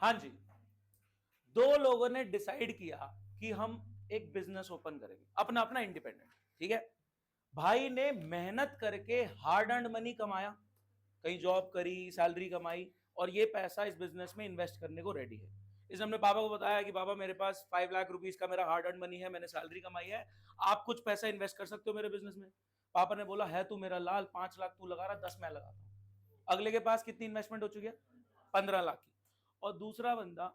हाँ जी, दो लोगों ने डिसाइड किया कि हम एक बिजनेस ओपन करेंगे, अपना अपना इंडिपेंडेंट। ठीक है, भाई ने मेहनत करके हार्ड अर्न मनी कमाया, कहीं जॉब करी, सैलरी कमाई, और ये पैसा इस बिजनेस में इन्वेस्ट करने को रेडी है। इसने अपने पापा को बताया कि पापा मेरे पास 5 लाख रुपीज का मेरा हार्ड अर्न मनी है, मैंने सैलरी कमाई है, आप कुछ पैसा इन्वेस्ट कर सकते हो मेरे बिजनेस में। पापा ने बोला है तू मेरा लाल, 5 लाख तू लगा रहा, 10 मैं लगाता हूं। अगले के पास कितनी इन्वेस्टमेंट हो चुकी है? 15 लाख की। और दूसरा बंदा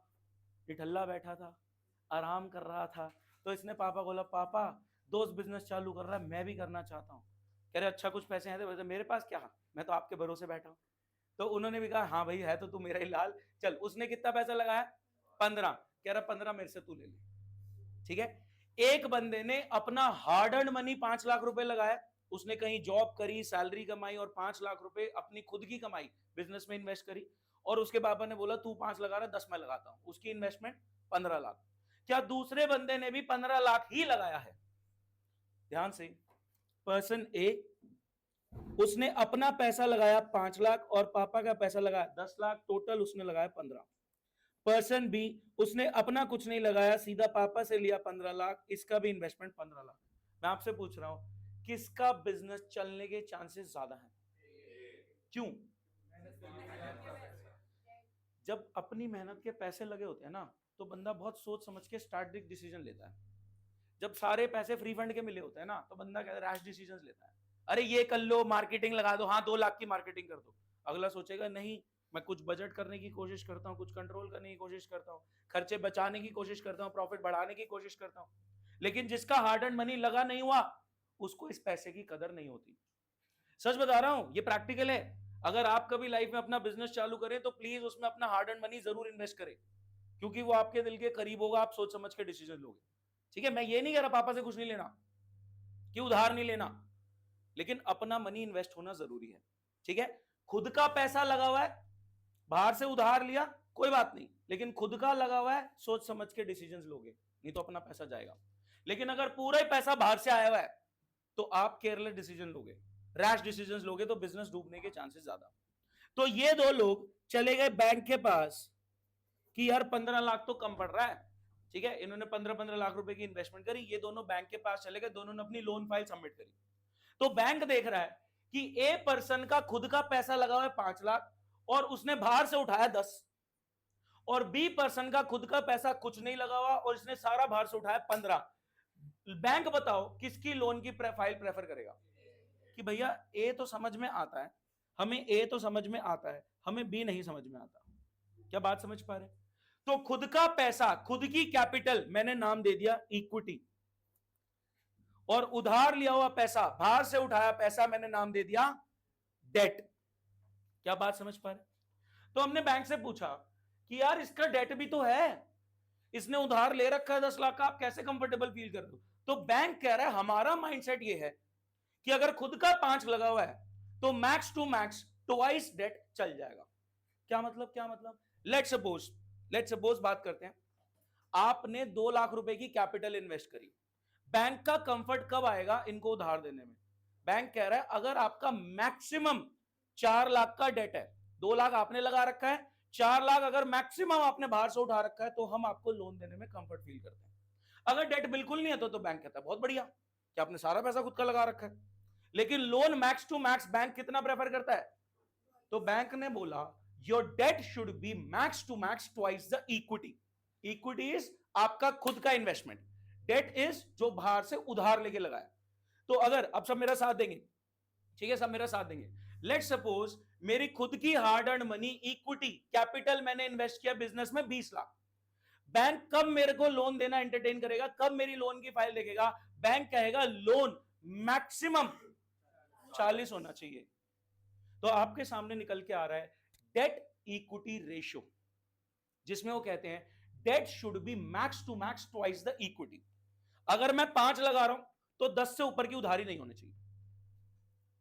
ठिठल्ला बैठा था, आराम कर रहा था। तो इसने पापा को बोला पापा दोस्त बिजनेस चालू कर रहा है, मैं भी करना चाहता हूँ। कह रहे अच्छा कुछ पैसे हैं? तो मेरे पास क्या, मैं तो आपके भरोसे बैठा हूँ। तो उन्होंने भी कहा हाँ भाई है तो तू मेरा ही लाल, चल। उसने कितना पैसा लगाया? 15। कह रहा 15 मेरे से तू ले ले। ठीक है, एक बंदे ने अपना हार्ड अर्न मनी 5 लाख रुपए लगाया, उसने कहीं जॉब करी, सैलरी कमाई, और 5 लाख रुपए अपनी खुद की कमाई बिजनेस में इन्वेस्ट करी। और उसके पापा ने बोला तू 5 लगा रहा, 10 मैं लगाता हूं। उसकी इन्वेस्टमेंट 15 लाख। क्या दूसरे बंदे ने भी 15 लाख ही लगाया है? ध्यान से, पर्सन ए, उसने अपना पैसा लगाया 5 लाख और पापा का पैसा लगाया 10 लाख, टोटल उसने लगाया 15। पर्सन बी, उसने अपना कुछ नहीं लगाया, सीधा पापा से लिया 15 लाख, इसका भी इन्वेस्टमेंट 15 लाख। मैं आपसे पूछ रहा हूं किसका बिजनेस चलने के चांसेस ज्यादा हैं? क्यों? जब अपनी मेहनत के पैसे लगे होते हैं ना, तो बंदा बहुत सोच समझ के स्ट्रैटेजिक डिसीजन लेता है। जब सारे पैसे फ्री फंड के मिले होते हैं ना, तो बंदा कहता है रैश डिसीजन लेता है। अरे ये कर लो, मार्केटिंग लगा दो, हाँ 2 लाख की मार्केटिंग कर दो। अगला सोचेगा नहीं, मैं कुछ बजट करने की कोशिश करता हूँ, कुछ कंट्रोल करने की कोशिश करता हूँ, खर्चे बचाने की कोशिश करता हूँ, प्रॉफिट बढ़ाने की कोशिश करता हूँ। लेकिन जिसका हार्ड एंड मनी लगा नहीं हुआ, उसको इस पैसे की कदर नहीं होती। सच बता रहा हूं, ये प्रैक्टिकल है। अगर आप कभी लाइफ में अपना बिजनेस चालू करें तो प्लीज उसमें अपना हार्ड एंड मनी जरूर इन्वेस्ट करें, क्योंकि वो आपके दिल के करीब होगा, आप सोच समझ के डिसीजन लोगे। ठीक है, मैं ये नहीं कह रहा पापा से कुछ नहीं लेना, कि उधार नहीं लेना, लेकिन अपना मनी इन्वेस्ट होना जरूरी है। ठीक है, खुद का पैसा लगा हुआ है, बाहर से उधार लिया कोई बात नहीं, लेकिन खुद का लगा हुआ है, सोच समझ के डिसीजन लोगे, नहीं तो अपना पैसा जाएगा। लेकिन अगर पूरा ही पैसा बाहर से आया हुआ है, तो आप केयरलेस डिसीजन लोगे, रैश डिसीजन लोगे, तो बिजनेस डूबने के चांसेस ज्यादा। तो ये दो लोग चले गए बैंक के पास कि यार 15 लाख तो कम पड़ रहा है। ठीक है, इन्होंने 15-15 लाख रुपए की इन्वेस्टमेंट करी, ये दोनों बैंक के पास चले गए, दोनों ने अपनी लोन फाइल सबमिट करी। तो बैंक देख रहा है कि ए पर्सन का खुद का पैसा लगा हुआ है 5 लाख, और उसने बाहर से उठाया 10, और बी पर्सन का खुद का पैसा कुछ नहीं लगा हुआ और इसने सारा बाहर से उठाया 15। बैंक बताओ किसकी लोन की फाइल प्रेफर करेगा? कि भैया ए तो समझ में आता है, हमें ए तो समझ में आता है, हमें बी नहीं समझ में आता। क्या बात समझ पा रहे? तो खुद का पैसा, खुद की कैपिटल मैंने नाम दे दिया इक्विटी, और उधार लिया हुआ पैसा, बाहर से उठाया पैसा, मैंने नाम दे दिया डेट। क्या बात समझ पा रहे? तो हमने बैंक से पूछा कि यार इसका डेट भी तो है, इसने उधार ले रखा है 10 लाख का, आप कैसे कंफर्टेबल फील कर रहे हो? तो बैंक कह रहा है हमारा माइंडसेट ये है कि अगर खुद का 5 लगा हुआ है तो max to max twice debt चल जाएगा। क्या मतलब? क्या मतलब? लेट सपोज बात करते हैं, आपने 2 लाख रुपए की कैपिटल इन्वेस्ट करी। बैंक का कंफर्ट कब आएगा इनको उधार देने में? बैंक कह रहा है अगर आपका मैक्सिमम 4 लाख का डेट है, 2 लाख आपने लगा रखा है, 4 लाख अगर मैक्सिमम आपने बाहर से उठा रखा है, तो हम आपको लोन देने में कंफर्ट फील करते हैं। अगर डेट बिल्कुल नहीं है तो बैंक कहता है बहुत बढ़िया कि आपने सारा पैसा खुद का लगा रखा है। लेकिन loan max to max bank कितना प्रेफर करता है? तो बैंक ने बोला your debt should be max to max twice the equity. Equity is आपका खुद का इन्वेस्टमेंट, डेट इज जो बाहर से उधार लेके लगाया। तो अगर अब सब मेरा साथ देंगे, ठीक है, सब मेरा साथ देंगे। लेट सपोज मेरी खुद की hard earn money equity capital मैंने इन्वेस्ट किया बिजनेस में 20 लाख। बैंक कब मेरे को लोन देना एंटरटेन करेगा? कब मेरी लोन की फाइल देखेगा? बैंक कहेगा लोन मैक्सिमम 40 होना चाहिए। तो आपके सामने निकल के आ रहा है डेट इक्विटी रेशियो, जिसमें वो कहते हैं debt should be max to max twice the equity. अगर मैं 5 लगा रहा हूं तो 10 से ऊपर की उधारी नहीं होनी चाहिए,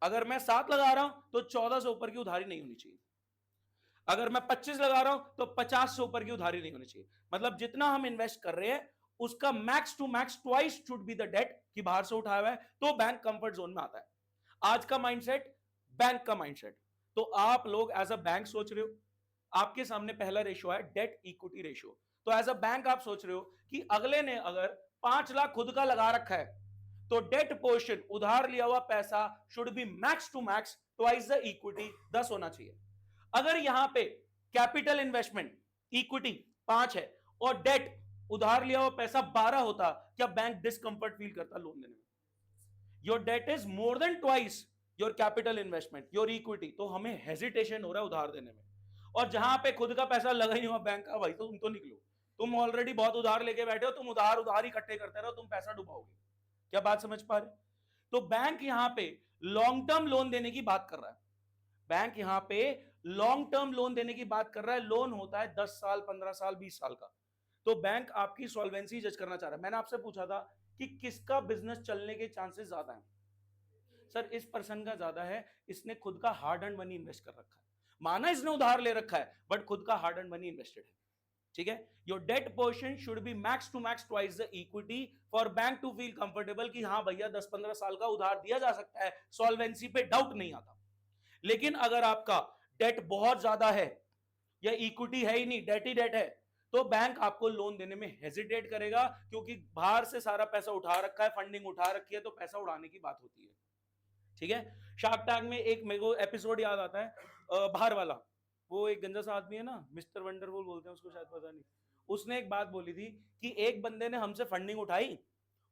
अगर मैं 7 लगा रहा हूं तो 14 से ऊपर की उधारी नहीं होनी चाहिए, अगर मैं 25 लगा रहा हूं तो 50 से ऊपर की उधारी नहीं होनी चाहिए। मतलब जितना हम इन्वेस्ट कर रहे हैं उसका max to max twice should be the debt, कि बाहर से उठाया हुआ है, तो बैंक कंफर्ट जोन में आता है। आज का माइंडसेट बैंक का माइंडसेट। तो आप लोग एज अ बैंक सोच रहे हो, आपके सामने पहला रेशियो है डेट इक्विटी रेशियो। तो एज अ बैंक आप सोच रहे हो कि अगले ने अगर 5 लाख खुद का लगा रखा है तो डेट पोर्शन, उधार लिया हुआ पैसा, should be max to max twice the equity, 10 होना चाहिए। अगर यहां पे कैपिटल इन्वेस्टमेंट इक्विटी 5 है और डेट, उधार लिया हुआ पैसा 12 होता, क्या बैंक डिस्कंफर्ट फील करता लोन देने में? Your debt is more than twice your capital investment, your equity, तो हमें हेजिटेशन हो रहा है उधार देने में। और जहां पे खुद का पैसा लगा ही नहीं हुआ बैंक का, भाई तो तुम तो निकलो, तुम ऑलरेडी बहुत उधार लेके बैठे हो, तुम उधार उधार इकट्ठे करते रहो, तुम पैसा डुबाओगे। क्या बात समझ पा रहे? तो बैंक यहां पे लॉन्ग टर्म लोन देने की बात कर रहा है। बैंक यहां पे लॉन्ग टर्म लोन देने की बात कर रहा है। लोन होता है 10 साल, 15 साल, 20 साल का। तो बैंक आपकी सॉल्वेंसी जज करना चाह रहा है। मैंने आपसे पूछा था कि किसका बिजनेस चलने के चांसेस ज्यादा हैं। सर इस पर्सन का ज्यादा है, इसने खुद का हार्ड एंड मनी इन्वेस्ट कर रखा है। माना इसने उधार ले रखा है बट खुद का हार्ड एंड मनी इन्वेस्टेड है। ठीक है, your debt portion should be max to max twice the equity for bank to feel comfortable कि हाँ भैया 10-15 साल का उधार दिया जा सकता है, सॉल्वेंसी पे डाउट नहीं आता। लेकिन अगर आपका डेट बहुत ज्यादा है या इक्विटी है ही नहीं, डेट ही डेट है, तो बैंक आपको लोन देने में हेजिटेट करेगा, क्योंकि बाहर से सारा पैसा उठा रखा है, फंडिंग उठा रखी है, तो पैसा उड़ाने की बात होती है। ठीक है, शार्क टैंक में एक मेरे को एपिसोड याद आता है, बाहर वाला, वो एक गंजा सा आदमी है ना, मिस्टर वंडरफुल बोलते हैं उसको शायद, पता नहीं, उसने एक बात बोली थी कि एक बंदे ने हमसे फंडिंग उठाई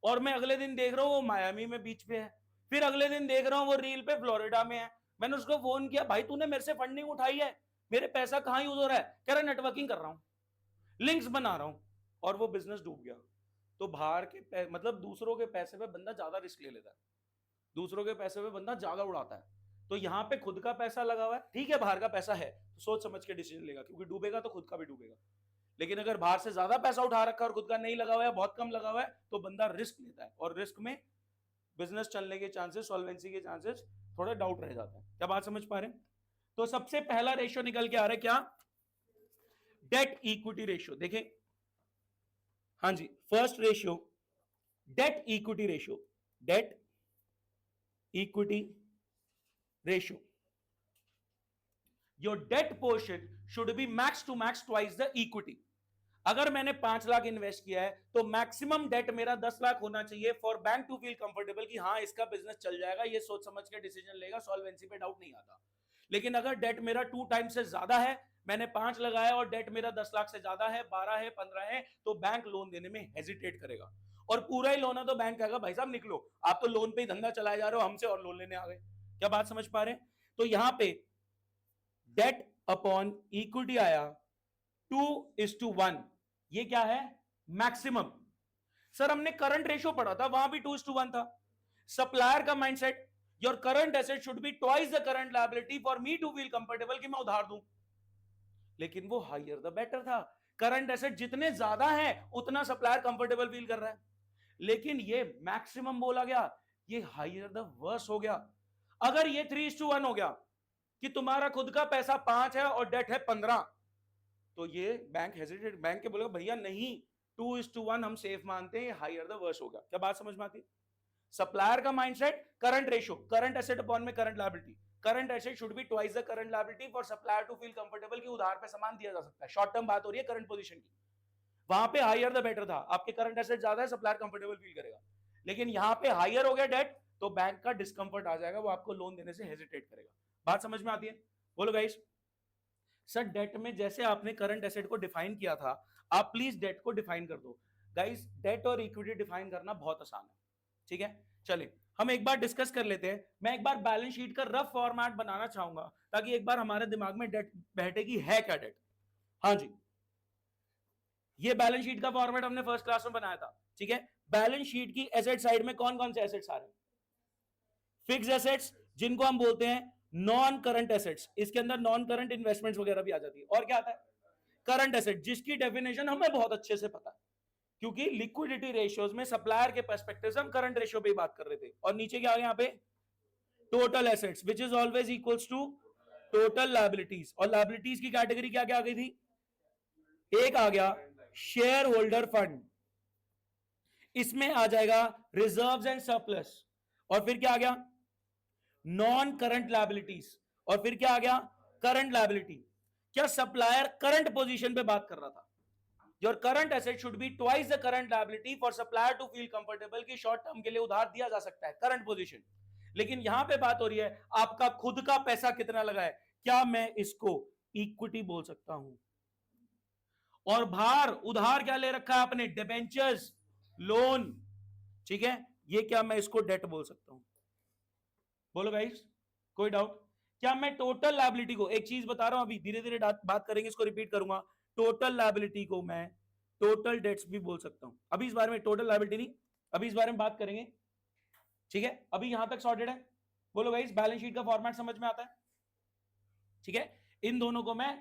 और मैं अगले दिन देख रहा हूँ वो मायामी में बीच पे है, फिर अगले दिन देख रहा हूँ वो रील पे फ्लोरिडा में है। मैंने उसको फोन किया, भाई तूने मेरे से फंडिंग उठाई है, मेरे पैसा कहाँ यूज हो रहा है? कह रहा नेटवर्किंग कर रहा हूँ, लिंक्स बना रहा हूँ, और वो बिजनेस डूब गया। तो बाहर के मतलब दूसरों के पैसे पे बंदा ज्यादा रिस्क ले लेता है, दूसरों के पैसे पे बंदा ज्यादा उड़ाता है। तो यहाँ पे खुद का पैसा लगा हुआ है, ठीक है बाहर का पैसा है तो सोच समझ के डिसीजन लेगा, क्योंकि डूबेगा तो खुद का भी डूबेगा। लेकिन अगर बाहर से ज्यादा पैसा उठा रखा है और खुद का नहीं लगा हुआ है, बहुत कम लगा हुआ है, तो बंदा रिस्क लेता है, और रिस्क में बिजनेस चलने के चांसेस, सॉल्वेंसी के चांसेस थोड़ा डाउट रह जाते हैं। क्या बात समझ पा रहे हैं? तो सबसे पहला रेशियो निकल के आ रहा है क्या? Debt equity ratio. देखें, हाँ जी, first ratio debt equity ratio, debt equity ratio. Your debt portion should be max to max twice the equity. अगर मैंने 5 लाख इन्वेस्ट किया है तो मैक्सिमम डेट मेरा 10 लाख होना चाहिए for bank to feel comfortable कि हाँ इसका बिजनेस चल जाएगा, ये सोच समझ के डिसीजन लेगा, सॉल्वेंसी पे डाउट नहीं आता। लेकिन अगर डेट मेरा 2 टाइम्स से ज्यादा है, मैंने 5 लगाया और डेट मेरा 10 लाख से ज्यादा है, 12 है, 15 है, तो बैंक लोन देने में हेजिटेट करेगा। और पूरा ही लोन है तो बैंक कहेगा भाई साहब निकलो, आप तो लोन पे ही धंधा चलाए जा रहे हो, हमसे और लोन लेने आ गए। क्या बात समझ पा रहे हैं? तो यहां पे डेट अपॉन इक्विटी आया 2:1। ये क्या है? मैक्सिमम। सर हमने करंट रेशियो पढ़ा था, वहां भी 2:1 था। सप्लायर का mindset, your current asset should be twice the current liability for me to feel comfortable कि मैं उधार दूं। लेकिन वो हायर द बेटर था, करंट एसेट जितने ज्यादा है उतना सप्लायर कंफर्टेबल फील कर रहा है। लेकिन ये मैक्सिमम बोला गया, ये हायर द वर्स हो गया। अगर ये 3:1 हो गया कि तुम्हारा खुद का पैसा 5 है और डेट है 15, तो ये बैंक हेजिटेट, बैंक के बोलेगा भैया नहीं, 2:1 हम सेफ मानते हैं, हायर द वर्स होगा। क्या बात समझ में आती है? सप्लायर का mindset, current ratio, current asset upon में current liability, current asset should be twice the current liability for supplier to feel comfortable कि उधार पे सामान दिया जा सकता है। शॉर्ट टर्म बात हो रही है करंट पोजीशन की, वहां पे हायर द बेटर था, आपके करंट एसेट ज्यादा है, सप्लायर कंफर्टेबल फील करेगा। लेकिन यहां पे हायर हो गया डेट, तो बैंक का डिस्कंफर्ट आ जाएगा, वो आपको लोन देने से हेजिटेट करेगा। बात समझ में आती है? बोलो गाइस। सर डेट में जैसे आपने करंट एसेट को डिफाइन किया था, आप प्लीज डेट को डिफाइन कर दो। गाइस डेट और इक्विटी डिफाइन करना बहुत आसान है, ठीक है? चलिए हम एक बार डिस्कस कर लेते हैं। मैं एक बार बैलेंस शीट का रफ फॉर्मेट बनाना चाहूंगा ताकि एक बार हमारे दिमाग में डेट बैठे कि है क्या डेट। हाँ जी, ये बैलेंस शीट का फॉर्मेट हमने फर्स्ट क्लास में बनाया था, ठीक है? बैलेंस शीट की एसेट साइड में कौन कौन से एसेट्स आ रहे हैं? फिक्स एसेट्स, जिनको हम बोलते हैं नॉन करंट एसेट्स, इसके अंदर नॉन करंट इन्वेस्टमेंट्स वगैरह भी आ जाती है। और क्या आता है? करंट एसेट, जिसकी डेफिनेशन हमें बहुत अच्छे से पता है, क्योंकि लिक्विडिटी रेशियोज में सप्लायर के पर्सपेक्टिव से हम करंट रेशियो पे ही बात कर रहे थे। और नीचे क्या आ गया यहाँ पे? Total assets which is always equals to total liabilities. और लायबिलिटीज की कैटेगरी क्या क्या आ गई थी? एक आ गया शेयर होल्डर फंड, इसमें आ जाएगा रिजर्व्स एंड सरप्लस, और फिर क्या आ गया? नॉन करंट लायबिलिटीज, और फिर क्या आ गया? Current liability. क्या सप्लायर करंट पोजीशन पे बात कर रहा था? Your current asset should be twice the current liability for supplier to feel comfortable कि शॉर्ट टर्म के लिए उधार दिया जा सकता है, करंट पोजीशन। लेकिन यहां पे बात हो रही है आपका खुद का पैसा कितना लगा है, क्या मैं इसको इक्विटी बोल सकता हूं? और बाहर उधार क्या ले रखा है आपने, डिबेंचर्स, लोन, ठीक है, ये क्या मैं इसको डेट बोल सकता हूं? बोलो गाइस, कोई डाउट? क्या मैं टोटल लायबिलिटी को, एक चीज बता रहा हूं, अभी धीरे धीरे बात करेंगे, इसको रिपीट करूंगा, टोटल लायबिलिटी को मैं टोटल डेट्स भी बोल सकता हूं। अभी इस बारे में टोटल लायबिलिटी नहीं, अभी इस बारे में बात करेंगे, ठीक है? अभी यहां तक सॉर्टेड है? बोलो गाइस, बैलेंस शीट का फॉर्मेट समझ में आता है? ठीक है, इन दोनों को मैं,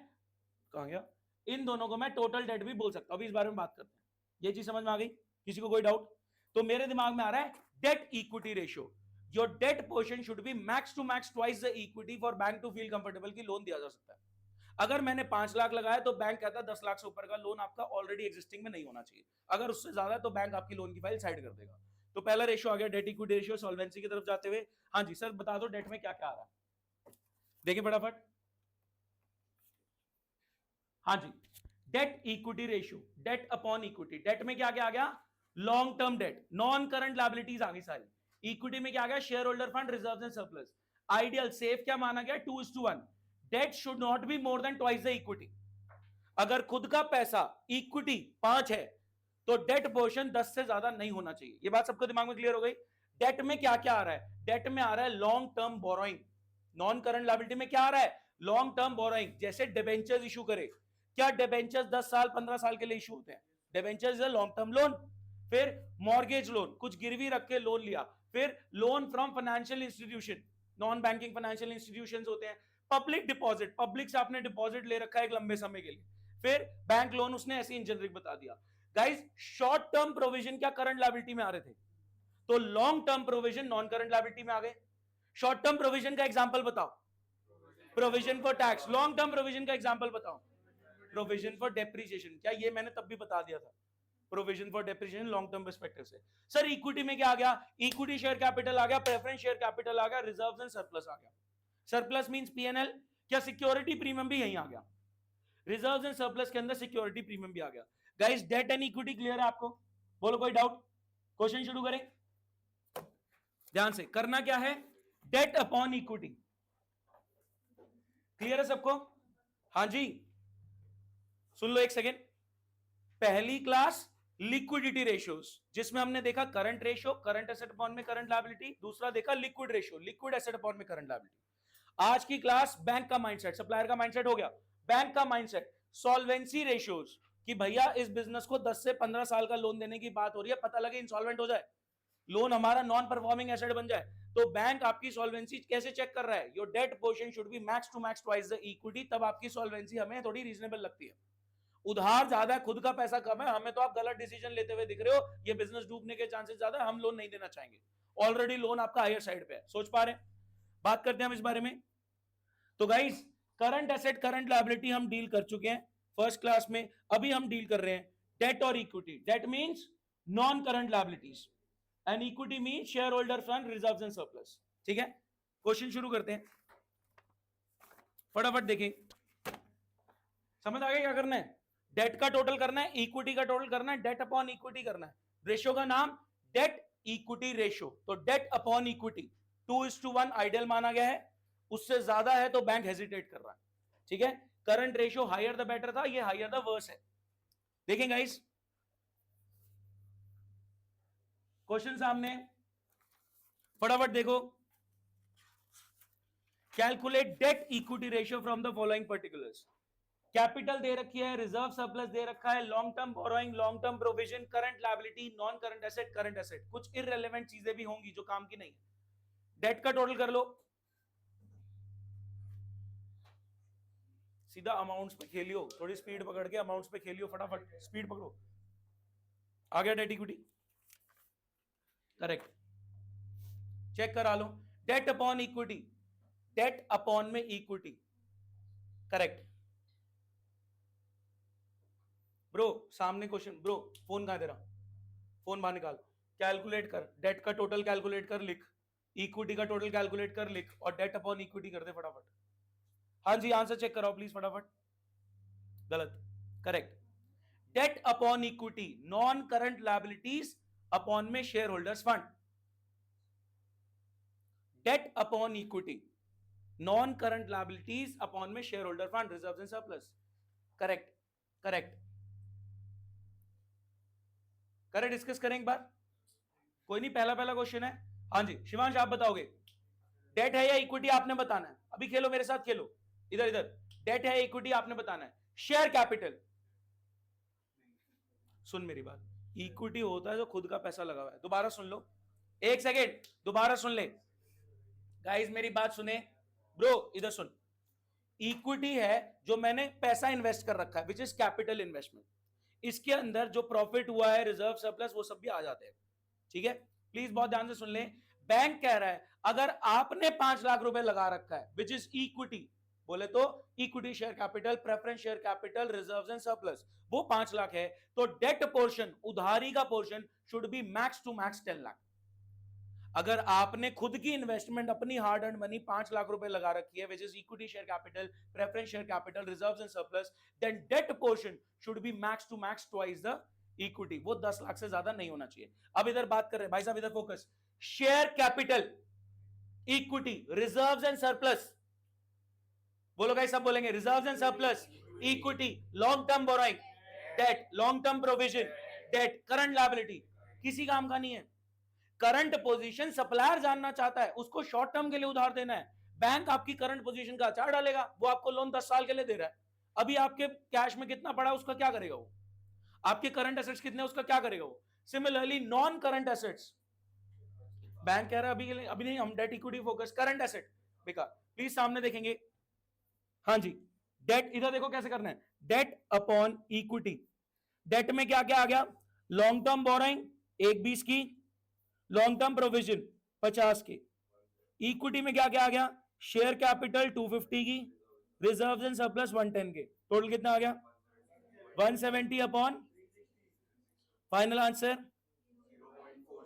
कहां गया, इन दोनों को मैं टोटल डेट भी बोल सकता हूं। अभी इस बारे में बात करते हैं, ये चीज समझ में आ गई? किसी को कोई डाउट? तो मेरे दिमाग में आ रहा है debt equity ratio. Your debt portion should be max to max twice the equity for bank to feel comfortable कि लोन दिया जा सकता है। अगर मैंने 5 लाख लगाया तो बैंक कहता है 10 लाख से ऊपर का लोन आपका ऑलरेडी एग्जिस्टिंग में नहीं होना चाहिए, अगर उससे ज्यादा है तो बैंक आपकी लोन की फाइल साइड कर देगा। तो पहला रेशियो आ गया डेट इक्विटी रेशियो। सॉल्वेंसी की तरफ जाते हुए, हाँ जी सर बता दो डेट में क्या क्या आ रहा है, देखिए फटाफट। हाँ जी, debt equity ratio, debt upon equity. Debt में क्या क्या आ गया, long term debt, non current liabilities आ गई सारी। इक्विटी में क्या आ गया, share holder fund, reserves and surplus. Ideal safe क्या माना गया, 2:1। Debt should not be more than twice the equity. अगर खुद का पैसा इक्विटी 5 है तो डेट पोर्शन 10 से ज्यादा नहीं होना चाहिए। ये बात सबको दिमाग में क्लियर हो गई? डेट में क्या क्या आ रहा है, डेट में आ रहा है long term borrowing. Non current liability में क्या आ रहा है, लॉन्ग टर्म बोरोइंग। जैसे डिबेंचर्स इशू करे, क्या डिबेंचर्स 10 साल 15 साल के लिए इशू होते हैं? Debentures is a long term loan. फिर मॉर्गेज लोन, कुछ गिरवी रख के लोन लिया। फिर loan from financial institution, non banking financial institutions होते हैं। पब्लिक डिपॉजिट, पब्लिक से आपने डिपॉजिट ले रखा है एक लंबे समय के लिए। फिर बैंक लोन, उसने ऐसी इंजीनियरिंग बता दिया। गाइस, शॉर्ट टर्म प्रोविजन क्या करंट लायबिलिटी में आ रहे थे, तो long term provision non current liability में आ गए। शॉर्ट टर्म प्रोविजन का एग्जांपल बताओ, provision for tax. Long term provision का एग्जांपल बताओ, प्रोविजन फॉर डेप्रिसिएशन। क्या ये मैंने तब भी बता दिया था, provision for depreciation long term perspective से। सर इक्विटी में क्या आ गया, इक्विटी शेयर कैपिटल आ गया, प्रेफरेंस शेयर कैपिटल आ गया, रिजर्व्स एंड सरप्लस आ गया। Surplus means PNL. क्या सिक्योरिटी प्रीमियम भी यहीं आ गया, रिजर्व्स एंड सरप्लस के अंदर सिक्योरिटी प्रीमियम भी आ गया। Guys, debt and equity clear है आपको? बोलो कोई डाउट? क्वेश्चन शुरू करें, ध्यान से करना क्या है, डेट अपॉन इक्विटी। क्लियर है सबको? हाँ जी, सुन लो एक सेकेंड। पहली क्लास लिक्विडिटी रेशियोज, जिसमें हमने देखा current ratio, current asset upon में करंट लायबिलिटी। दूसरा देखा liquid ratio, liquid asset upon में करंट लायबिलिटी। आज की क्लास बैंक का माइंडसेट, सप्लायर का माइंडसेट हो गया, बैंक का माइंडसेट सॉल्वेंसी रेशियोज, कि भैया इस बिजनेस को 10 से 15 साल का लोन देने की बात हो रही है, पता लगे इंसॉल्वेंट हो जाए, लोन हमारा नॉन परफॉर्मिंग एसेट बन जाए, तो बैंक आपकी सॉल्वेंसी कैसे चेक कर रहा है, your debt portion should be max to max twice the equity. तब आपकी सॉल्वेंसी हमें थोड़ी रीजनेबल लगती है। उधार ज्यादा है, खुद का पैसा कम है, हमें तो आप गलत डिसीजन लेते हुए दिख रहे हो, ये बिजनेस डूबने के चांसेस ज्यादा है, हम लोन नहीं देना चाहेंगे। ऑलरेडी लोन आपका हायर साइड पे है, सोच पा रहे हैं? बात करते हैं हम इस बारे में। तो guys, current asset current liability हम डील कर चुके हैं फर्स्ट क्लास में। अभी हम डील कर रहे हैं डेट और equity. Debt means non current liabilities and equity means share holder fund, reserves and surplus. ठीक है, क्वेश्चन शुरू करते हैं, फटाफट देखें। समझ आ गया क्या करना है? डेट का टोटल करना है, इक्विटी का टोटल करना है, डेट अपॉन इक्विटी करना है। रेशियो का नाम डेट इक्विटी रेशियो। तो डेट अपॉन इक्विटी 2:1 आइडियल माना गया है, उससे ज्यादा है तो बैंक हेजिटेट कर रहा है। ठीक है, current ratio higher the better था, ये हायर द वर्स है। देखें गाइस, क्वेश्चन सामने, फटाफट देखो। Calculate debt equity ratio from the following particulars. Capital दे रखी है, रिजर्व सरप्लस दे रखा है, long term borrowing, long term provision, current liability, non current asset, current asset. कुछ इररिलेवेंट चीजें भी होंगी जो काम की नहीं है। डेट का टोटल कर लो, सीधा अमाउंट्स पे खेलियो, थोड़ी स्पीड पकड़ के अमाउंट्स पे खेलियो, फटाफट स्पीड पकड़ो। आ गया डेट इक्विटी, करेक्ट, चेक करा लो। Debt upon equity, debt upon में इक्विटी, करेक्ट। ब्रो सामने क्वेश्चन, ब्रो फोन कहां दे रहा, फोन बाहर निकाल, कैलकुलेट कर, डेट का टोटल कैलकुलेट कर, लिख, इक्विटी का टोटल कैलकुलेट कर, लिख, और डेट अपॉन इक्विटी कर दे फटाफट। हाँ जी, आंसर चेक कराओ प्लीज फटाफट। गलत, correct. Debt upon equity, non current liabilities upon में share holders fund. Debt upon equity, non current liabilities upon में share holder fund, reserves and surplus. Correct, correct, correct. Discuss करें एक बार, कोई नहीं, पहला पहला क्वेश्चन है। हाँ जी शिवांश, आप बताओगे डेट है या इक्विटी, आपने बताना है। अभी खेलो मेरे साथ, खेलो इधर इधर। डेट है इक्विटी आपने बताना है। शेयर कैपिटल, सुन मेरी बात, इक्विटी होता है जो खुद का पैसा लगा हुआ है। दोबारा सुन लो, एक सेकेंड, दोबारा सुन ले गाइस, मेरी बात सुने ब्रो, इधर सुन। इक्विटी है जो मैंने पैसा इन्वेस्ट कर रखा है, विच इज कैपिटल इन्वेस्टमेंट। इसके अंदर जो प्रॉफिट हुआ है, रिजर्व सरप्लस, वो सब भी आ जाते हैं। ठीक है, प्लीज बहुत ध्यान से सुन ले। बैंक कह रहा है अगर आपने 5 लाख रुपए लगा रखा है, विच इज इक्विटी, बोले तो equity share capital, preference share capital, reserves and surplus, वो 5 लाख है, तो डेट पोर्शन, उधारी का portion should be max to max 10 lakh. अगर आपने खुद की इन्वेस्टमेंट, अपनी हार्ड अर्न मनी 5 लाख रुपए लगा रखी है, which is equity share capital, preference share capital, reserves and surplus, then debt portion should be max to max twice the equity, वो 10 लाख से ज्यादा नहीं होना चाहिए। अब इधर बात कर रहे हैं भाई साहब, इधर focus. Share capital, equity, reserves and surplus, बोलो गाइस, सब बोलेंगे, reserves and surplus, equity, long term borrowing, debt, long term provision, debt, current liability, किसी काम का नहीं है। करंट पोजीशन सप्लायर जानना चाहता है, उसको शॉर्ट टर्म के लिए उधार देना है। बैंक आपकी करंट पोजीशन का अचार डालेगा, वो आपको लोन 10 साल के लिए दे रहा है। अभी आपके कैश में कितना पड़ा, उसका क्या करेगा वो? आपके करंट एसेट्स कितने, उसका क्या करेगा वो? Similarly non current assets, bank कह रहा है अभी के लिए, अभी नहीं, हम debt equity focus, current asset बेकार। प्लीज सामने देखेंगे, हाँ जी, डेट, इधर देखो कैसे करना है। डेट अपॉन इक्विटी, डेट में क्या क्या आ गया? लॉन्ग टर्म बोरोइंग 1/20 की, लॉन्ग टर्म प्रोविजन 50 के, इक्विटी में क्या क्या आ गया? शेयर कैपिटल 250 की, रिजर्व्स एंड सरप्लस 110 के, टोटल कितना आ गया? 170 अपॉन, फाइनल आंसर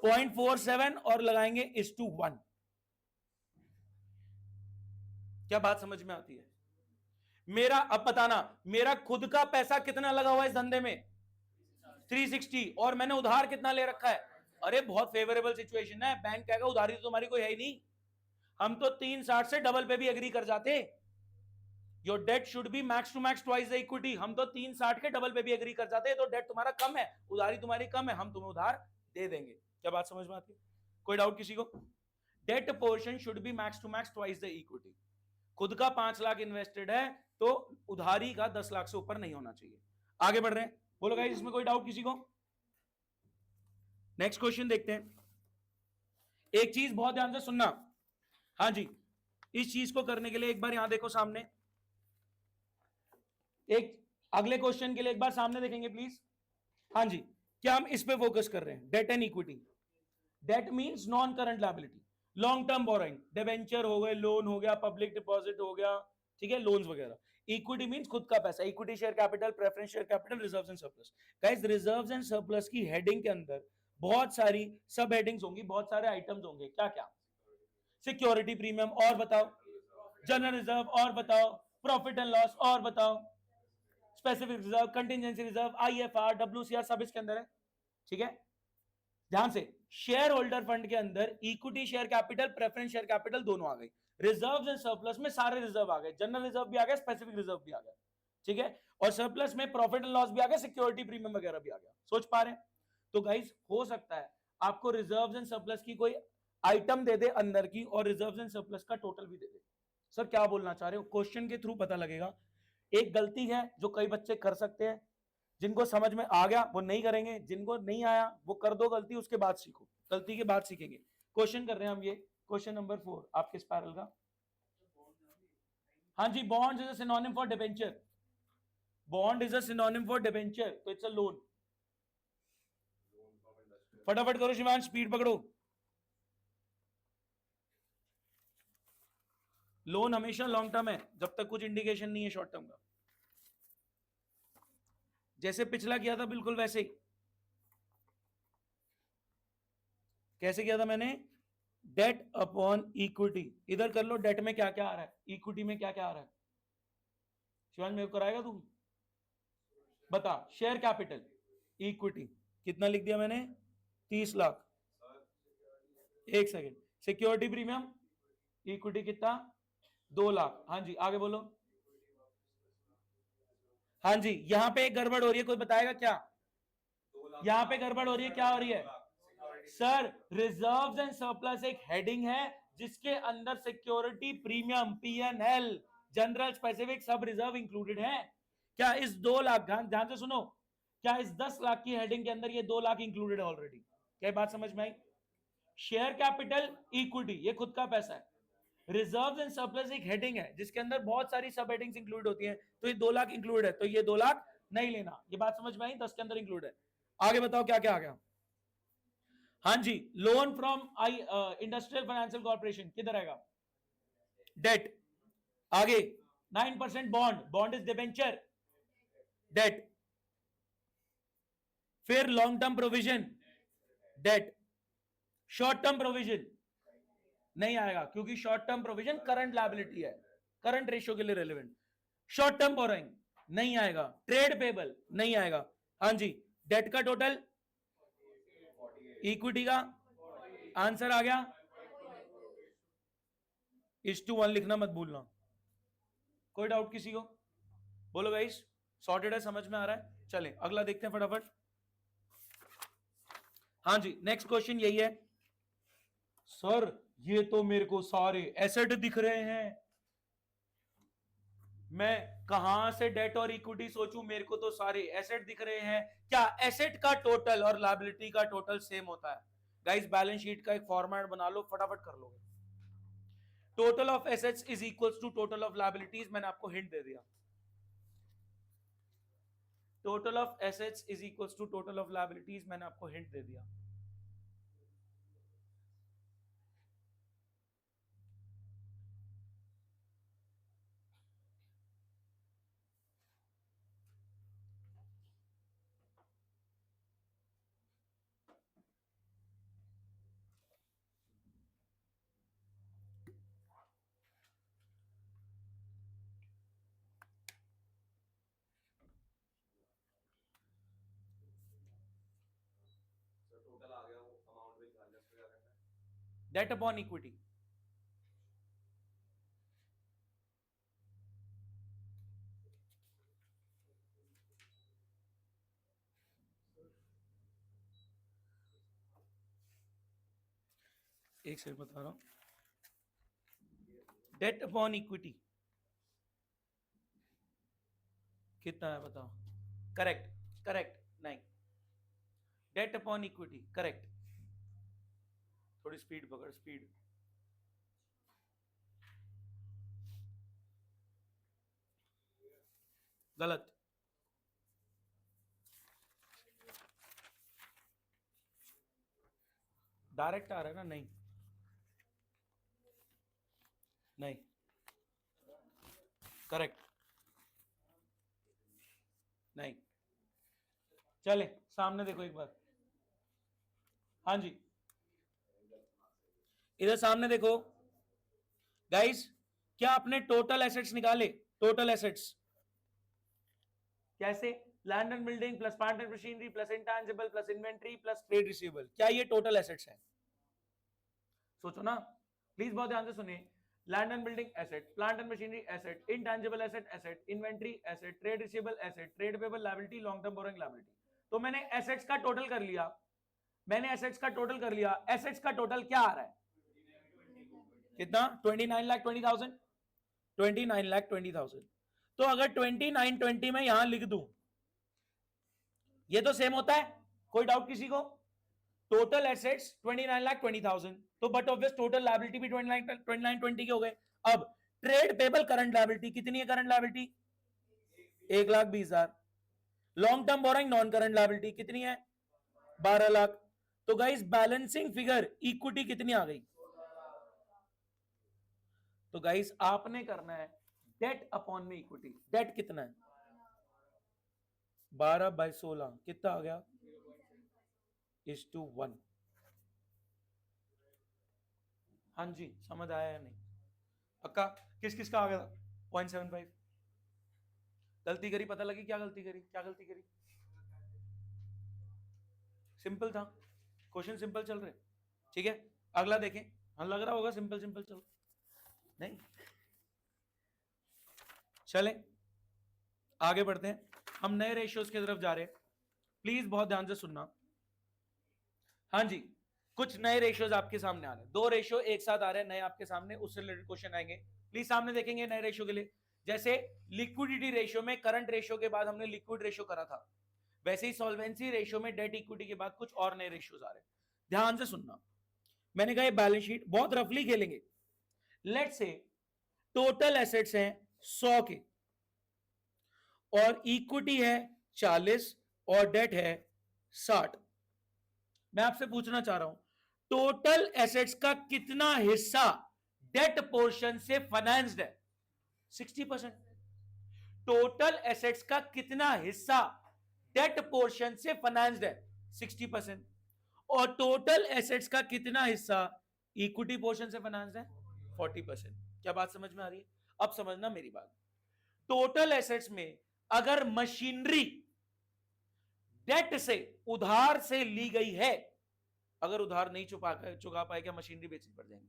0.47 और लगाएंगे is to 1। क्या बात समझ में आती है? मेरा, अब बताना, मेरा खुद का पैसा कितना लगा हुआ है इस धंधे में? 360, और मैंने उधार कितना ले रखा है? अरे बहुत फेवरेबल सिचुएशन है, बैंक कहेगा उधारी तो तुम्हारी कोई है ही नहीं, हम तो 360 से डबल पे भी एग्री कर जाते। Your debt should be max to max twice the equity, हम तो 360 के डबल पे भी एग्री कर जाते, तो डेट तुम्हारा कम है, उधारी तुम्हारी कम है, हम तुम्हें उधार दे देंगे। क्या बात समझ में आती है? कोई डाउट किसी को? Debt portion should be max to max twice the equity. खुद का 5 लाख इन्वेस्टेड है, तो उधारी का 10 लाख से ऊपर नहीं होना चाहिए। आगे बढ़ रहे हैं, बोलो गाइस, इसमें कोई डाउट किसी को? नेक्स्ट क्वेश्चन देखते हैं। एक चीज बहुत ध्यान से सुनना, हाँ जी, इस चीज को करने के लिए एक बार यहां देखो सामने, एक अगले क्वेश्चन के लिए एक बार सामने देखेंगे प्लीज। हाँ जी, क्या हम इस पे फोकस कर रहे हैं? Debt and equity. Debt means non current liability, long term borrowing, debenture हो गए, लोन हो गया, पब्लिक डिपॉजिट हो गया, ठीक है, लोन्स वगैरह। इक्विटी मींस खुद का पैसा, equity share capital, preference share capital, reserves and surplus. Guys, reserves and surplus की हेडिंग के अंदर बहुत सारी सब हेडिंग्स होंगी, बहुत सारे आइटम्स होंगे। क्या क्या? सिक्योरिटी प्रीमियम, और बताओ, जनरल रिजर्व, और बताओ, प्रॉफिट एंड लॉस, और बताओ, specific reserve, contingency reserve, IFR, WCR, सब इसके अंदर है। ठीक है, ध्यान से, शेयर होल्डर फंड के अंदर equity share capital, preference share capital दोनों आ गई, रिजर्व्स एंड सरप्लस में सारे रिजर्व आ गए, जनरल रिजर्व भी आ गया, स्पेसिफिक रिजर्व भी आ गया। ठीक है, और सरप्लस में प्रॉफिट एंड लॉस भी आ गया, सिक्योरिटी प्रीमियम वगैरह भी आ गया। सोच पा रहे हैं? तो गाइस, हो सकता है आपको रिजर्व्स एंड सरप्लस की कोई आइटम दे दे अंदर की, और रिजर्व्स एंड सरप्लस का टोटल भी दे दे। सर क्या बोलना चाह रहे हो? क्वेश्चन के थ्रू पता लगेगा। एक गलती है जो कई बच्चे कर सकते हैं, जिनको समझ में आ गया वो नहीं करेंगे, जिनको नहीं आया वो कर दो गलती, उसके बाद सीखो, गलती के बाद सीखेंगे। क्वेश्चन कर रहे हैं हम, ये क्वेश्चन नंबर 4 आपके स्पाइरल का। हाँ जी, bond is a synonym for debenture, bond is a synonym for debenture, तो इट्स अ लोन। फटाफट करो शिवान, स्पीड पकड़ो। लोन हमेशा लॉन्ग टर्म है, जब तक कुछ इंडिकेशन नहीं है शॉर्ट टर्म का। जैसे पिछला किया था बिल्कुल वैसे ही। कैसे किया था मैंने? डेट अपॉन इक्विटी, इधर कर लो, डेट में क्या क्या आ रहा है, इक्विटी में क्या क्या आ रहा है। शिवान, मेरे को कराएगा तू? बता शेयर कैपिटल इक्विटी कितना लिख दिया मैंने 30 लाख। एक सेकेंड सिक्योरिटी प्रीमियम इक्विटी कितना 2 लाख। हाँ जी आगे बोलो। हाँ जी यहां पे एक गड़बड़ हो रही है कोई बताएगा क्या यहां पे गड़बड़ हो रही है क्या हो रही है सर रिजर्व्स एंड सरप्लस एक हेडिंग है जिसके अंदर security premium PNL general specific सब रिजर्व इंक्लूडेड है क्या इस 2 लाख ध्यान से सुनो क्या इस 10 लाख की हेडिंग के अंदर ये 2 लाख इंक्लूडेड है ऑलरेडी क्या बात समझ में आई शेयर कैपिटल इक्विटी ये खुद का पैसा है रिजर्व्स एंड सरप्लस एक हेडिंग है जिसके अंदर बहुत सारी सब हेडिंग्स इंक्लूड होती हैं तो ये 2 लाख इंक्लूड है तो ये 2 लाख नहीं लेना ये बात समझ में आई 10 के अंदर इंक्लूड है आगे बताओ क्या क्या आ गया हाँ जी loan from industrial financial corporation किधर आएगा डेट आगे 9% बॉन्ड इज डिबेंचर डेट फिर long term provision debt short term provision नहीं आएगा क्योंकि short term provision current liability है करंट रेशियो के लिए रेलेवेंट शॉर्ट टर्म बोरोइंग नहीं आएगा ट्रेड पेबल नहीं आएगा हाँ जी डेट का टोटल इक्विटी का आंसर आ गया 1:1 लिखना मत भूलना कोई डाउट किसी को बोलो गाइस सॉर्टेड है समझ में आ रहा है चले अगला देखते हैं फटाफट हाँ जी नेक्स्ट क्वेश्चन यही है सर ये तो मेरे को सारे एसेट दिख रहे हैं मैं कहां से डेट और इक्विटी सोचूं मेरे को तो सारे एसेट दिख रहे हैं क्या एसेट का टोटल और लायबिलिटी का टोटल सेम होता है गाइस बैलेंस शीट का एक फॉर्मेट बना लो फटाफट कर लोगे total of assets is equals to total of liabilities मैंने आपको हिंट दे दिया total of assets is equals to total of liabilities मैंने आपको हिंट दे दिया टोटल आ गया वो अमाउंट विच बैलेंस पे क्या करना है डेट अपॉन इक्विटी एक सेकंड बता रहा हूं डेट अपॉन इक्विटी कितना है बताओ करेक्ट करेक्ट नहीं डेट अपॉन इक्विटी करेक्ट थोड़ी स्पीड पकड़ स्पीड गलत डायरेक्ट आ रहा है ना नहीं नहीं करेक्ट नहीं चले सामने देखो एक बार हाँ जी इधर सामने देखो गाइस क्या आपने टोटल एसेट्स निकाले टोटल एसेट्स कैसे land and building plus plant and machinery plus intangible plus inventory plus trade receivable क्या ये टोटल एसेट्स है सोचो ना प्लीज बहुत ध्यान से सुनिए land and building asset plant and machinery asset intangible asset inventory asset trade receivable asset trade payable liability long term borrowing liability तो मैंने एसेट्स का टोटल कर लिया एसेट्स का टोटल क्या आ रहा है कितना 29,20,000 29,20,000 तो अगर 29,20 में यहां लिख दूं ये तो सेम होता है कोई डाउट किसी को टोटल एसेट्स 29,20,000 तो बट ऑब्वियस टोटल लायबिलिटी भी 29,20 के हो गए अब ट्रेड पेबल करंट लायबिलिटी कितनी है current liability 1,20,000 long term borrowing non current liability कितनी है 12 लाख तो गाइस बैलेंसिंग फिगर इक्विटी कितनी आ गई तो गाइस आपने करना है डेट अपॉन में इक्विटी डेट कितना है 12/16 कितना आ गया 1:1 हाँ जी समझ आया या नहीं पक्का किस किस का आ गया 0.75 गलती करी, पता लगी क्या गलती करी, क्या गलती करी? सिंपल था, क्वेश्चन सिंपल चल रहे, ठीक है। अगला देखें, हाँ लग रहा होगा सिंपल सिंपल चल, नहीं चले आगे बढ़ते हैं, हम नए रेशियोज की तरफ जा रहे हैं, प्लीज बहुत ध्यान से सुनना। हाँ जी, कुछ नए रेशियोज आपके सामने आ रहे हैं, दो रेशियो एक साथ आ रहे हैं नए आपके सामने, उससे रिलेटेड क्वेश्चन आएंगे, प्लीज सामने देखेंगे नए रेशियो के लिए। जैसे लिक्विडिटी रेशियो में करंट रेशियो के बाद हमने लिक्विड रेशियो करा था, वैसे ही सॉल्वेंसी रेशियो में डेट इक्विटी के बाद कुछ और नए रेशियोज आ रहे हैं, ध्यान से सुनना। मैंने कहा ये बैलेंस शीट बहुत रफली खेलेंगे। लेट्स से टोटल एसेट्स हैं 100 के और इक्विटी है 40 और डेट है 60। मैं आपसे पूछना चाह रहा हूं टोटल एसेट्स का कितना हिस्सा डेट पोर्शन से फाइनेंस्ड है? 60%। टोटल एसेट्स का कितना हिस्सा डेट पोर्शन से फाइनेंस्ड है? 60%। और टोटल एसेट्स का कितना हिस्सा इक्विटी पोर्शन से फाइनेंस्ड है? 40%। क्या बात समझ में आ रही है? अब समझना मेरी बात। टोटल एसेट्स में अगर मशीनरी डेट से उधार से ली गई है, अगर उधार नहीं चुका पाए क्या मशीनरी बेचनी पड़ जाएंगी?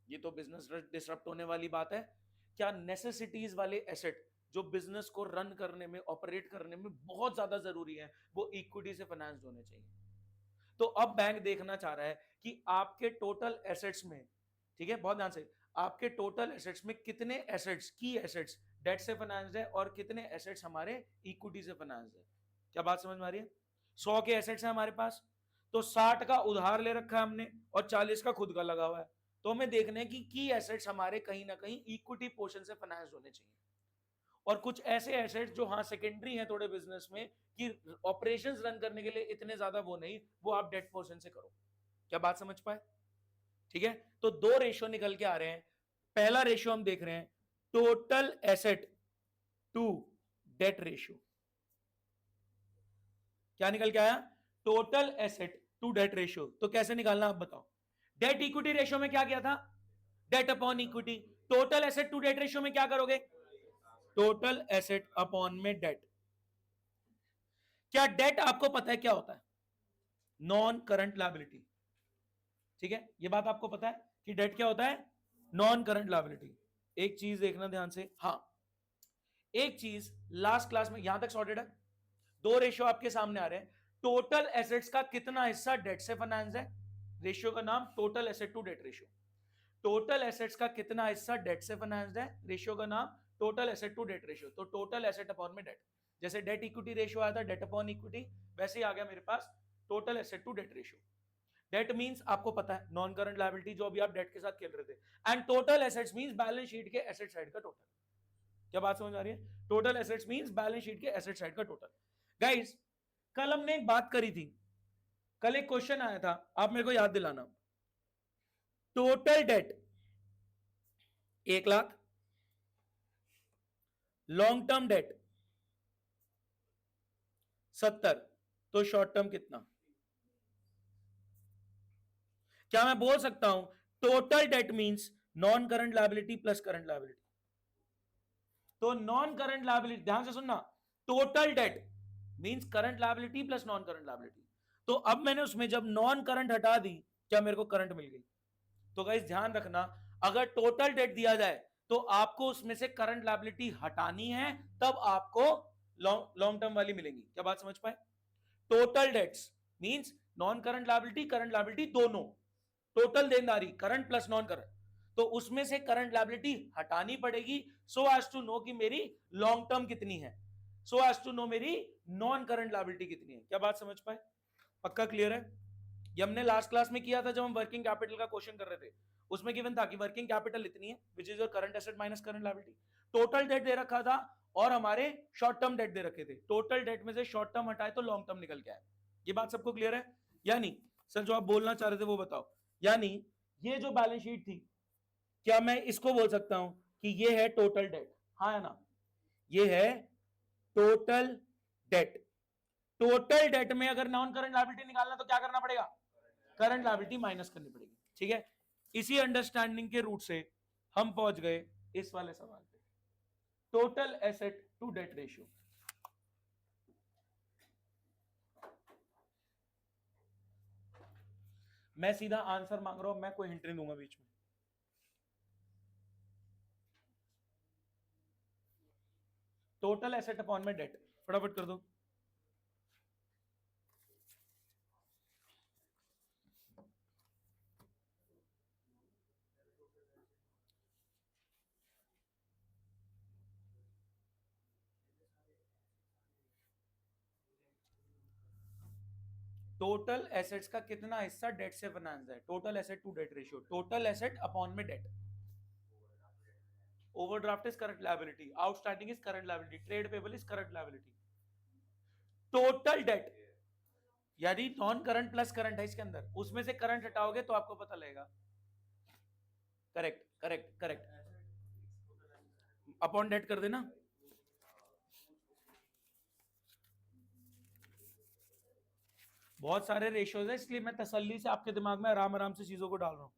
ये तो बिजनेस डिसरप्ट होने वाली बात है। क्या नेसेसिटीज वाले एसेट जो बिजनेस को रन करने में, ऑपरेट करने में बहुत ज्यादा जरूरी है, वो इक्विटी से फाइनेंस्ड होने चाहिए। तो अब बैंक देखना चाह रहा है कि आपके टोटल एसेट्स में, ठीक है बहुत ध्यान से, आपके टोटल एसेट्स में कितने एसेट्स, की एसेट्स डेट से फाइनेंस्ड है और कितने एसेट्स हमारे इक्विटी से फाइनेंस्ड है। क्या बात समझ में आ रही है? 100 के एसेट्स हैं हमारे पास, तो 60 का उधार ले रखा है हमने और 40 का खुद का लगा हुआ है। तो हमें देखना है कि की एसेट्स हमारे कहीं ना कहीं इक्विटी पोर्शन से फाइनेंस्ड होने चाहिए, और कुछ ऐसे एसेट्स जो हाँ सेकेंडरी हैं थोड़े बिजनेस में, कि ऑपरेशंस रन करने के लिए इतने ज्यादा वो नहीं, वो आप डेट पोर्शन से करो। क्या बात समझ पाए? ठीक है, तो दो रेशियो निकल के आ रहे हैं। पहला रेशियो हम देख रहे हैं total asset to debt ratio. क्या निकल के आया? Total asset to debt ratio. तो कैसे निकालना आप बताओ? डेट इक्विटी रेशियो में क्या किया था? Debt upon equity. Total asset to debt ratio में क्या करोगे? टोटल एसेट अपॉन में डेट। क्या डेट आपको पता है क्या होता है? Non current liability. ठीक है, ये बात आपको पता है कि डेट क्या होता है? Non current liability. एक चीज देखना ध्यान से, हाँ एक चीज लास्ट क्लास में, यहां तक सॉर्टेड है। दो रेशियो आपके सामने आ रहे हैं, टोटल एसेट्स का कितना हिस्सा डेट से फाइनेंस है, रेशियो का नाम total asset to debt ratio. Total assets का कितना हिस्सा डेट से फाइनेंस्ड है, रेशियो का नाम total asset to debt ratio. तो टोटल एसेट अपॉन में डेट, जैसे डेट इक्विटी रेशियो आया था डेट अपॉन इक्विटी, वैसे ही आ गया मेरे पास total asset to debt ratio. Debt means आपको पता है नॉन करंट लायबिलिटी, जो अभी आप डेट के साथ खेल रहे थे, and total assets means balance sheet के एसेट साइड का टोटल। क्या बात समझ आ रही है? Total assets means balance sheet के एसेट साइड का टोटल। गाइस कल हमने एक बात करी थी, कल एक क्वेश्चन आया था, आप मेरे को याद दिलाना। Total date 1 lakh, long term date 70, तो शॉर्ट टर्म कितना? क्या मैं बोल सकता हूं total date means non current liability plus current liability? तो नॉन करंट लायबिलिटी, ध्यान से सुनना, total date means current liability plus non current liability. तो अब मैंने उसमें जब नॉन करंट हटा दी, क्या मेरे को करंट मिल गई? तो गाइस ध्यान रखना, अगर टोटल डेट दिया जाए तो आपको उसमें से करंट लायबिलिटी हटानी है, तब आपको लॉन्ग टर्म वाली मिलेगी। क्या बात समझ पाए? Total debts means non current liability, current liability दोनों, टोटल देनदारी करंट प्लस नॉन करंट, तो उसमें से करंट लायबिलिटी हटानी पड़ेगी, सो एज टू नो कि मेरी लॉन्ग टर्म कितनी है, सो एज टू नो मेरी नॉन करंट लायबिलिटी कितनी है। क्या बात समझ पाए? पक्का क्लियर है? ये हमने लास्ट क्लास में किया था जब हम वर्किंग कैपिटल का क्वेश्चन कर रहे थे, उसमें गिवन था कि वर्किंग कैपिटल इतनी है which is your current asset minus current liability. Total debt दे रखा था और हमारे शॉर्ट टर्म डेट दे रखे थे, टोटल डेट में से शॉर्ट टर्म हटाए तो लॉन्ग टर्म निकल के आए। ये बात सबको क्लियर है? यानी सर जो आप बोलना चाह रहे थे वो बताओ, यानी ये जो बैलेंस शीट थी, क्या मैं इसको बोल सकता हूं कि ये है टोटल डेट? हाँ है ना, ये है टोटल डेट। टोटल डेट में अगर नॉन करंट लायबिलिटी निकालना तो क्या करना पड़ेगा? करंट लायबिलिटी माइनस करनी पड़ेगी। ठीक है, इसी अंडरस्टैंडिंग के रूट से हम पहुंच गए इस वाले सवाल पे, total asset to debt ratio. मैं सीधा आंसर मांग रहा हूं, मैं कोई हिंट नहीं दूंगा बीच में। टोटल एसेट अपॉन में डेट, फटाफट कर दो। टोटल एसेट्स का कितना हिस्सा डेट से फाइनेंस है? Total asset to debt ratio, total asset upon में debt. Overdraft is current liability, outstanding is current liability, trade payable is current liability. Total debt यानी नॉन करंट प्लस करंट है इसके अंदर, उसमें से करंट हटाओगे तो आपको पता लगेगा। Correct correct correct, upon debt कर देना। बहुत सारे रेशियोज है, इसलिए मैं तसल्ली से आपके दिमाग में आराम आराम से चीजों को डाल रहा हूं।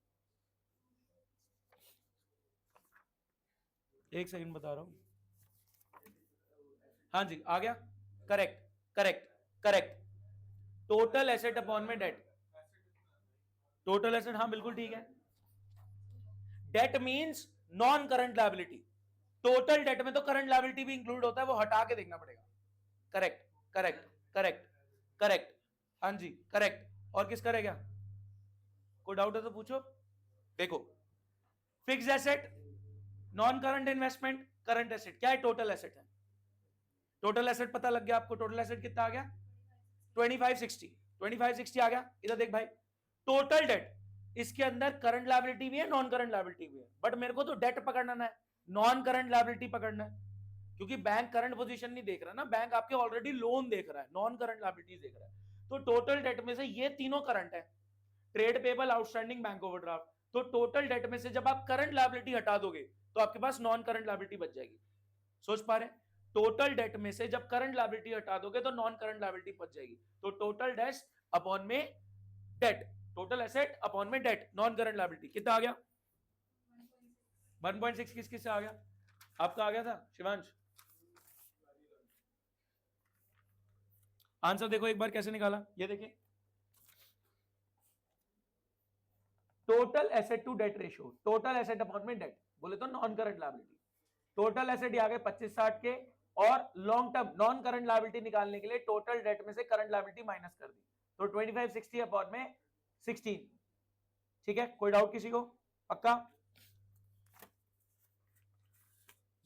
एक सेकंड बता रहा हूं। हाँ जी आ गया, correct correct correct. Total asset upon में डेट, टोटल एसेट, हाँ बिल्कुल ठीक है। Debt means non current liability, total debt में तो करंट लायबिलिटी भी इंक्लूड होता है, वो हटा के देखना पड़ेगा। करेक्ट करेक्ट करेक्ट करेक्ट, हाँ जी करेक्ट। और किसका रह गया? कोई डाउट है तो पूछो। देखो, fix asset, non current investment, current asset, क्या है? टोटल एसेट है। टोटल एसेट पता लग गया आपको, टोटल एसेट कितना आ गया? 2560, 2560 आ गया। इधर देख भाई, टोटल डेट, इसके अंदर करंट लायबिलिटी भी है, नॉन करंट लायबिलिटी भी है, बट मेरे को तो डेट पकड़ना है, नॉन करंट लायबिलिटी पकड़ना है, क्योंकि बैंक करंट पोजीशन नहीं देख रहा ना, बैंक आपके ऑलरेडी लोन देख रहा है, नॉन करंट लायबिलिटीज देख रहा है। तो टोटल डेट में से ये तीनों करंट है, trade payable, outstanding, bank overdraft. तो टोटल डेट में से जब आप करंट लायबिलिटी हटा दोगे तो आपके पास नॉन करंट लायबिलिटी बच जाएगी। सोच पा रहे? टोटल डेट में से जब करंट लायबिलिटी हटा दोगे तो नॉन करंट लायबिलिटी बच जाएगी। तो टोटल डेट अपॉन में डेट, टोटल एसेट अपॉन में डेट, नॉन करंट लायबिलिटी कितना आ गया? 1.6। किस किस से आ गया? आपका आ गया था शिवांश? आंसर देखो एक बार कैसे निकाला, ये देखिए, total asset to debt ratio, total asset upon में डेट, बोले तो non current liability. Total asset आ गए 2560 के, और long term non current liability निकालने के लिए टोटल डेट में से करंट लायबिलिटी माइनस कर दी, तो 2560 अपॉन में 16। ठीक है, कोई डाउट किसी को? पक्का?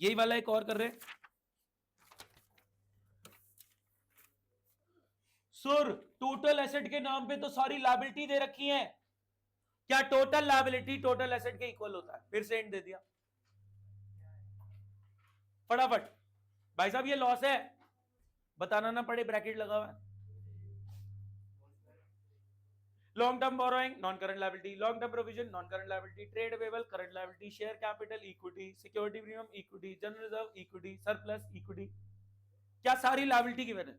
यही वाला एक और कर रहे। सुर, टोटल एसेट के नाम पे तो सारी लायबिलिटी दे रखी है, क्या टोटल लायबिलिटी टोटल एसेट के इक्वल होता है? फिर से एंड दे दिया फटाफट। भाई साहब ये लॉस है, बताना ना पड़े, ब्रैकेट लगा हुआ है। Long term borrowing, non current liability, long term provision, non current liability, trade payable, current liability, share capital, equity, security premium, equity, general reserve, equity, surplus, equity. क्या सारी लायबिलिटी गिवन है?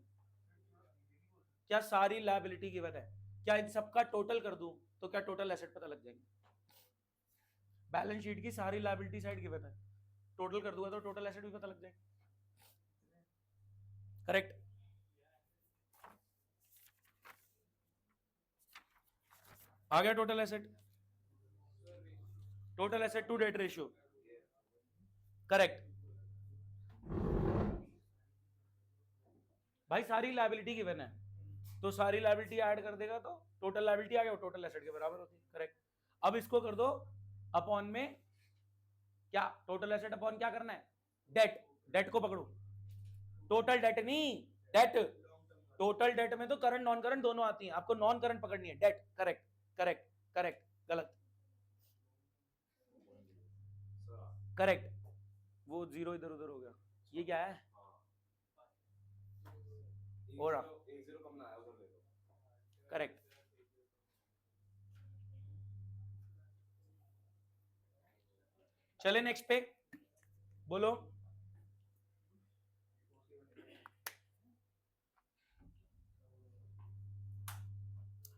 क्या सारी लायबिलिटी गिवन है? क्या इन सबका total कर दूं तो क्या टोटल एसेट पता लग जाएंगे? बैलेंस शीट की सारी लायबिलिटी साइड गिवन है, टोटल कर दूंगा तो टोटल एसेट भी पता लग जाएगा। करेक्ट। आ गया total asset, total asset to debt ratio, correct. भाई सारी लायबिलिटी गिवन है, तो सारी लायबिलिटी ऐड कर देगा तो टोटल लायबिलिटी आ गया, वो टोटल एसेट के बराबर होती है। करेक्ट। अब इसको कर दो अपॉन में क्या? टोटल एसेट अपॉन क्या करना है? डेट, डेट को पकड़ो, टोटल डेट नहीं, डेट। टोटल डेट में तो करंट नॉन करंट दोनों आती हैं, आपको नॉन करंट पकड़नी है, डेट। करेक्ट करेक्ट करेक्ट, गलत, करेक्ट, वो जीरो इधर उधर हो गया। ये क्या है? हो रहा, करेक्ट। चले नेक्स्ट पे, बोलो।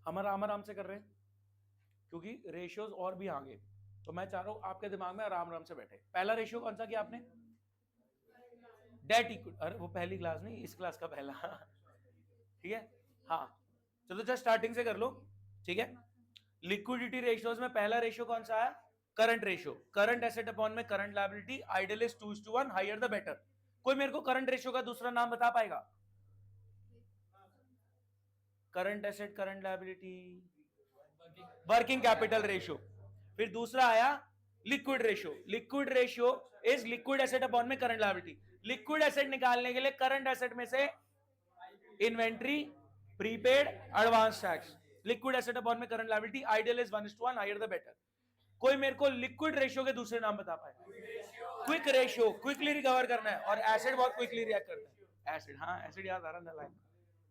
हम आराम से कर रहे हैं क्योंकि रेशियोज और भी आगे, तो मैं चाह रहा हूं आपके दिमाग में आराम आराम से बैठे। पहला रेशियो कौन सा किया आपने? डेट इक्विटी, अरे वो पहली क्लास नहीं, इस क्लास का पहला ठीक है हाँ, चलो जस्ट स्टार्टिंग से कर लो, ठीक है। लिक्विडिटी रेशियोज में पहला रेशियो कौन सा है? Current ratio, current asset upon में current liability, ideal is 2:1, higher the better. कोई मेरे को करंट रेशियो का दूसरा नाम बता पाएगा? Current asset current liability, working capital ratio. फिर दूसरा आया liquid ratio, liquid ratio is liquid asset upon में करंट लायबिलिटी। लिक्विड एसेट निकालने के लिए करंट एसेट में से inventory, prepaid, advance tax, liquid asset upon में current liability, ideal is 1:1, higher the better. कोई मेरे को लिक्विड रेशियो के दूसरे नाम बता पाए? क्विक रेशियो, क्विकली रिकवर करना है, और एसिड बहुत क्विकली रिएक्ट करता है। एसिड, हाँ एसिड याद आ रहा है,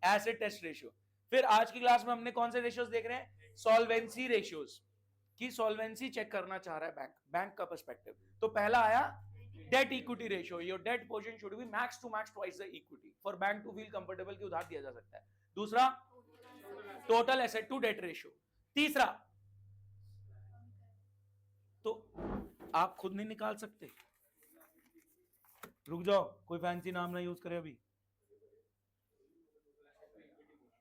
एसिड टेस्ट रेशियो। फिर आज की क्लास में हमने कौन से रेशियोज देख रहे हैं? सॉल्वेंसी रेशियोज, की सॉल्वेंसी चेक करना चाह रहा है बैंक, बैंक का पर्सपेक्टिव। तो पहला आया debt equity ratio, your debt position should be max to max twice the equity for bank to feel comfortable कि उधार दिया जा सकता है। दूसरा total asset to debt ratio. तीसरा, तो आप खुद नहीं निकाल सकते, रुक जाओ, कोई फैंसी नाम ना यूज करे अभी।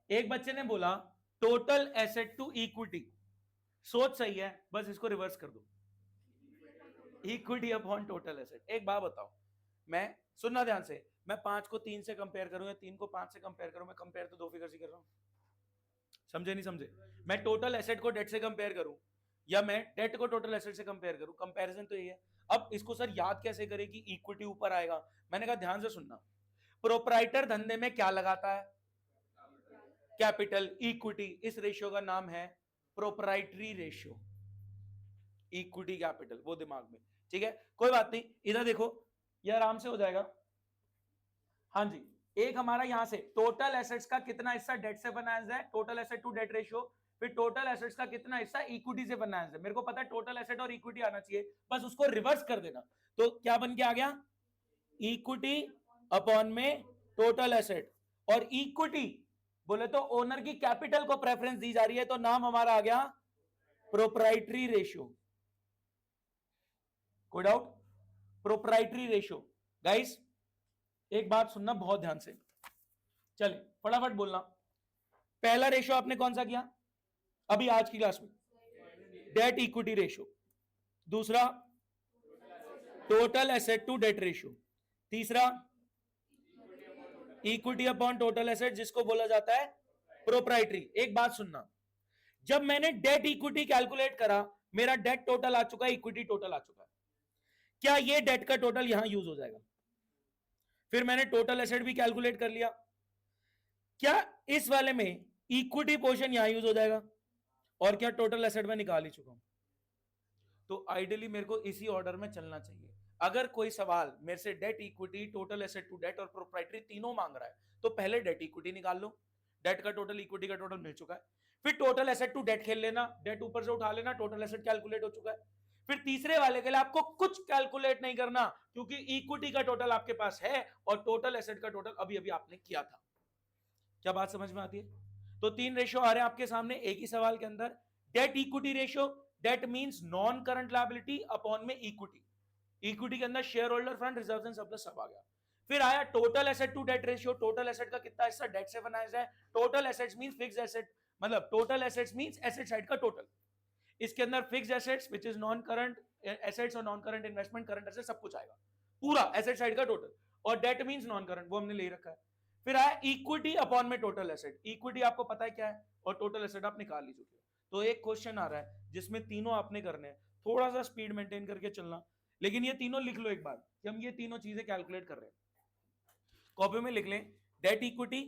एक बच्चे ने बोला टोटल एसेट टू इक्विटी, सोच सही है, बस इसको रिवर्स कर दो, इक्विटी अपॉन टोटल एसेट। एक बात बताओ, मैं सुनना ध्यान से, मैं 5 को 3 से कंपेयर करूं या 3 को 5 से कंपेयर करूं, मैं कंपेयर तो दो फिगर से कर रहा हूं, समझे नहीं समझे? मैं टोटल एसेट को डेट से कंपेयर करूं या मैं डेट को टोटल एसेट से कंपेयर करूं, कंपैरिजन तो यही है। अब इसको सर याद कैसे करें कि इक्विटी ऊपर आएगा? मैंने कहा ध्यान से सुनना, प्रोप्राइटर धंधे में क्या लगाता है? कैपिटल। इक्विटी, इस रेशियो का नाम है प्रोप्राइटरी रेशियो, इक्विटी कैपिटल, वो दिमाग में, ठीक है। कोई बात नहीं, इधर देखो, ये आराम से हो जाएगा। हाँ जी, एक हमारा यहां से टोटल एसेट्स का कितना हिस्सा डेट से फाइनेंस है, total asset to debt ratio. फिर टोटल एसेट्स का कितना हिस्सा इक्विटी से फाइनेंस है। मेरे को पता है टोटल एसेट और इक्विटी आना चाहिए, बस उसको रिवर्स कर देना। तो क्या बन के आ गया? इक्विटी अपॉन में टोटल एसेट, और इक्विटी बोले तो ओनर की कैपिटल को प्रेफरेंस दी जा रही है, तो नाम हमारा आ गया प्रोप्राइटरी रेशियो। कोई डाउट? Proprietary ratio. गाइस एक बात सुनना बहुत ध्यान से, चलिए फटाफट बोलना। पहला रेशियो आपने कौन सा किया अभी आज की क्लास में? Debt equity ratio. दूसरा total asset to debt ratio. तीसरा इक्विटी अपॉन टोटल एसेट, जिसको बोला जाता है प्रोप्राइटरी। एक बात सुनना, जब मैंने डेट इक्विटी कैलकुलेट करा, मेरा डेट टोटल आ चुका है, इक्विटी टोटल आ चुका है, क्या ये डेट का टोटल यहां यूज हो जाएगा? फिर मैंने टोटल एसेट भी कैलकुलेट कर लिया, क्या इस वाले में इक्विटी पोर्शन यहां यूज हो जाएगा? और क्या टोटल एसेट में निकाल ही चुका हूं? तो आइडियली मेरे को इसी ऑर्डर में चलना चाहिए। अगर कोई सवाल मेरे से debt equity, total asset to debt और प्रोप्राइटरी तीनों मांग रहा है, तो पहले डेट इक्विटी निकाल लो, डेट का टोटल इक्विटी का टोटल मिल चुका है। फिर टोटल एसेट टू डेट खेल लेना, डेट ऊपर से उठा लेना, टोटल एसेट कैलकुलेट हो चुका है। फिर तीसरे वाले के लिए आपको कुछ कैलकुलेट नहीं करना, क्योंकि इक्विटी का टोटल आपके पास है और टोटल एसेट का टोटल अभी अभी आपने किया था। क्या बात समझ में आती है? तो 3 रेशियो आ रहे हैं आपके सामने एक ही सवाल के अंदर। Debt equity ratio, debt means non current liability upon में इक्विटी, इक्विटी के अंदर share holder fund, reserves and surplus सब आ गया। फिर आया total asset to debt ratio, total asset का कितना हिस्सा डेट से फाइनेंस है। Total assets means fixed asset, मतलब total assets means asset side का टोटल, इसके अंदर fixed assets which is non current assets और non current investment, current asset सब कुछ आएगा, पूरा एसेट साइड का टोटल। और डेट मींस नॉन करंट, वो हमने ले रखा है। फिर आया इक्विटी अपॉन में टोटल एसेट, इक्विटी आपको पता है क्या है और टोटल एसेट आप निकाल ली चुके हो। तो एक क्वेश्चन आ रहा है जिसमें तीनों आपने करने हैं, थोड़ा सा स्पीड मेंटेन करके चलना, लेकिन ये तीनों लिख लो एक बार कि हम ये तीनों चीजें कैलकुलेट कर रहे हैं। कॉपी में लिख लें, debt equity,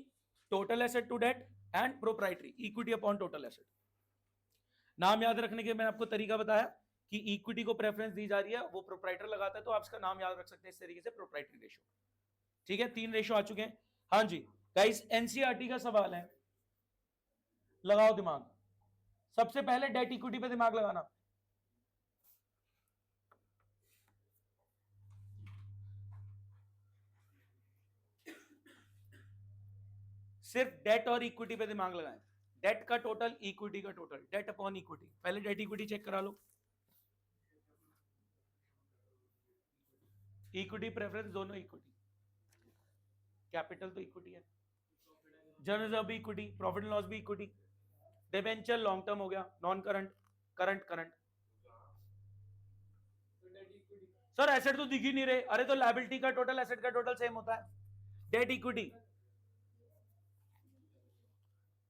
total asset to debt and proprietary, equity upon total asset. नाम याद रखने के मैंने आपको तरीका बताया कि इक्विटी को प्रेफरेंस दी जा रही है, वो प्रोप्राइटर लगाता है, तो आप इसका नाम याद रख सकते हैं इस तरीके से, प्रोप्राइटरी रेशियो। ठीक है, 3 रेशियो आ चुके हैं। हाँ जी गाइस, एनसीईआरटी का सवाल है, लगाओ दिमाग। सबसे पहले डेट इक्विटी पे दिमाग लगाना। सिर्फ डेट और इक्विटी पे दिमाग लगाएं, डेट का टोटल, इक्विटी का टोटल, डेट अपॉन इक्विटी। पहले डेट इक्विटी चेक करा लो, इक्विटी प्रेफरेंस दोनों इक्विटी। कैपिटल तो इक्विटी है, जनरल रिजर्व भी इक्विटी, प्रॉफिट एंड लॉस भी इक्विटी, डिबेंचर लॉन्ग टर्म हो गया, non current, current current. Sir asset तो दिख ही नहीं रहे, अरे तो लायबिलिटी का टोटल एसेट का टोटल सेम होता है, डेट इक्विटी।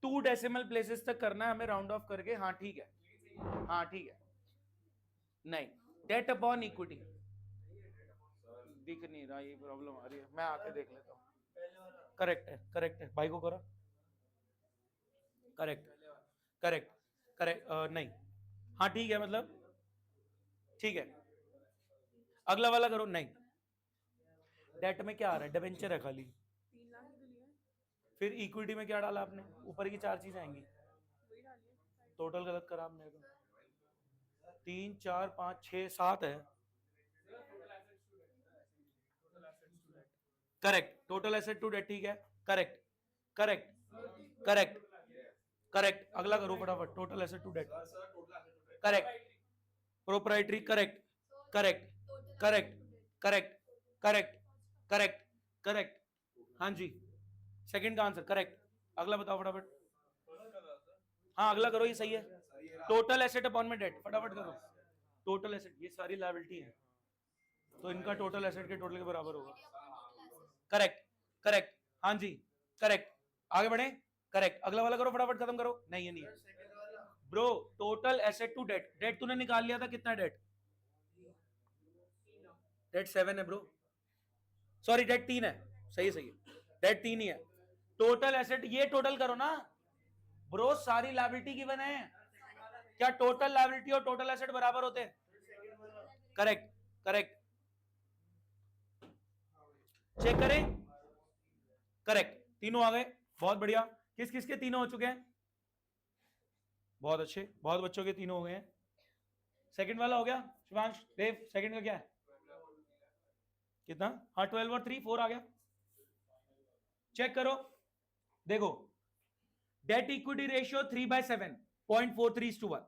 2 डेसिमल प्लेसेस तक करना है हमें राउंड ऑफ करके, हाँ ठीक है, हाँ ठीक है, नहीं डेट अपॉन इक्विटी दिख नहीं रहा, ये प्रॉब्लम आ रही है, मैं आके देख लेता हूँ। करेक्ट है, करेक्ट है, भाई को करो, करेक्ट करेक्ट करेक्ट, नहीं हाँ ठीक है, मतलब ठीक है, अगला वाला करो, नहीं डेट में क्या आ रहा है, डिबेंचर है खाली, फिर इक्विटी में क्या डाला आपने, ऊपर की 4 चीजें आएंगी, टोटल गलत करा आपने, 3 4 5 6 7 है, correct, total asset to debt, ठीक है, करेक्ट करेक्ट करेक्ट करेक्ट, अगला करो फटाफट, total asset to debt, correct, proprietary, correct correct correct correct correct correct correct, हाँ जी, सेकंड का आंसर करेक्ट, अगला बताओ फटाफट, हाँ अगला करो, ये सही है, टोटल एसेट अपॉन में डेट, फटाफट करो, टोटल एसेट, ये सारी लायबिलिटी है तो इनका टोटल एसेट के टोटल के बराबर होगा, करेक्ट करेक्ट, हाँ जी करेक्ट, आगे बढ़े, करेक्ट, अगला वाला करो फटाफट, खत्म करो, नहीं ये नहीं है bro, total asset to debt, debt तूने निकाल लिया था, कितना डेट, डेट 7 है ब्रो, सॉरी डेट 3 है, सही सही है, डेट 3 ही है, टोटल एसेट, ये टोटल करो ना ब्रो, सारी लायबिलिटी गिवन है, क्या टोटल लायबिलिटी और टोटल एसेट बराबर होते हैं, करेक्ट करेक्ट, चेक करें, करेक्ट, तीनों आ गए, बहुत बढ़िया, किस किस के तीनों हो चुके हैं, बहुत अच्छे, बहुत बच्चों के तीनों हो गए हैं, सेकंड वाला हो गया, शिवांश देव, सेकंड का क्या है, कितना, हाँ 12 और 3 4 आ गया, चेक करो, देखो debt equity ratio 3/7 0.43:1,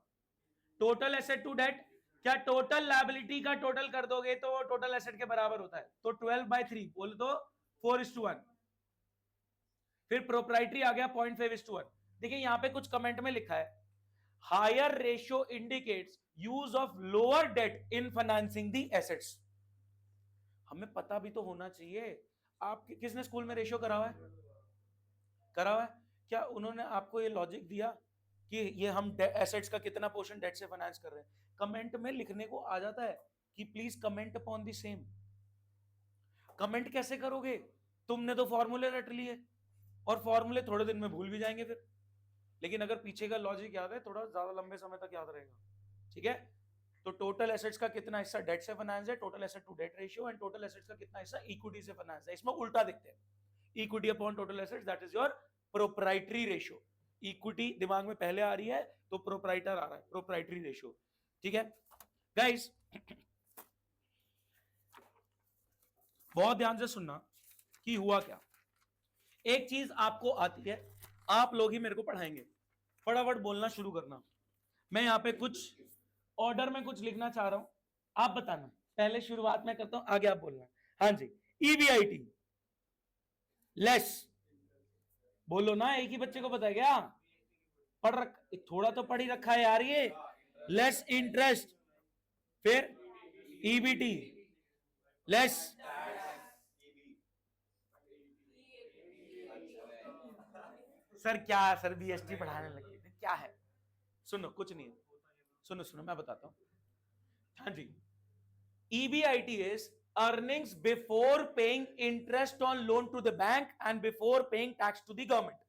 total asset to debt, क्या टोटल लायबिलिटी का टोटल कर दोगे तो टोटल एसेट के बराबर होता है, तो 12/3 बोले तो 4:1, फिर प्रोप्राइटरी आ गया 0.5:1, देखिए यहां पे कुछ कमेंट में लिखा है, higher ratio indicates use of lower debt in financing the assets, हमें पता भी तो होना चाहिए, आप किसने स्कूल में रेशियो करा हुआ है, करा हुआ है, क्या उन्होंने आपको ये लॉजिक दिया कि ये हम एसेट्स का कितना पोर्शन डेट से फाइनेंस कर रहे हैं, कमेंट में लिखने को आ जाता है कि please comment upon the same, comment कैसे करोगे, तुमने तो फॉर्मूले रट लिए और फॉर्मूले थोड़े दिन में भूल भी जाएंगे फिर, लेकिन अगर पीछे का लॉजिक याद है थोड़ा ज्यादा लंबे समय तक याद रहेगा, ठीक है, तो टोटल एसेट्स का कितना हिस्सा डेट से फाइनेंस है, total asset to debt ratio, and total assets का कितना हिस्सा इक्विटी से फाइनेंस है, इसमें उल्टा दिखते हैं, equity upon total assets, that is your proprietary ratio, equity दिमाग में पहले आ रही है तो प्रोप्राइटर आ रहा है, प्रोप्राइटरी रेशियो, ठीक है गाइस, बहुत ध्यान से सुनना कि हुआ क्या, एक चीज आपको आती है, आप लोग ही मेरे को पढ़ाएंगे, फटाफट बोलना शुरू करना, मैं यहाँ पे कुछ ऑर्डर में कुछ लिखना चाह रहा हूं, आप बताना, पहले शुरुआत में करता हूं, आगे आप बोलना, हाँ जी, ईबीआईटी लेस, बोलो ना, एक ही बच्चे को पता है क्या, पढ़ रख, थोड़ा तो पढ़ ही रखा है यार ये, लेस इंटरेस्ट, फिर ईबीटी लेस, सर क्या सर बीएसटी पढ़ाने लगे क्या है, सुनो कुछ नहीं है, सुनो सुनो मैं बताता हूं, हाँ जी, EBIT is earnings before paying interest on loan to the bank and before paying tax to the government,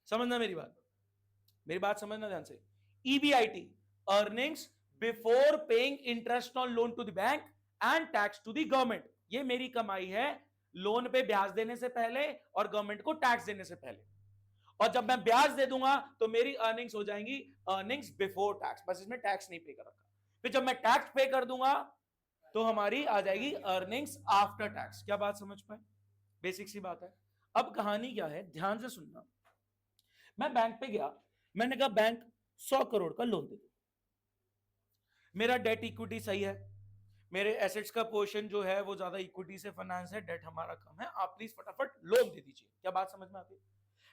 समझना मेरी बात समझना ध्यान से, EBIT earnings before paying interest on loan to the bank and tax to the government, ये मेरी कमाई है लोन पे ब्याज देने से पहले और गवर्नमेंट को टैक्स देने से पहले, और जब मैं ब्याज दे दूंगा तो मेरी अर्निंग्स हो जाएंगी अर्निंग्स बिफोर टैक्स, बस इसमें टैक्स नहीं पे कर रखा, फिर जब मैं टैक्स पे कर दूंगा तो हमारी आ जाएगी अर्निंग्स आफ्टर टैक्स, क्या बात समझ पाए, बेसिक सी बात है, अब कहानी क्या है ध्यान से सुनना, मैं बैंक पे गया, मैंने कहा बैंक 100 करोड़ का लोन दे दो, मेरा डेट इक्विटी सही है, मेरे एसेट्स का पोर्शन जो है वो ज्यादा इक्विटी से फाइनेंस है, डेट हमारा कम है, आप प्लीज फटाफट लोन दे दीजिए। क्या बात समझ में आती है?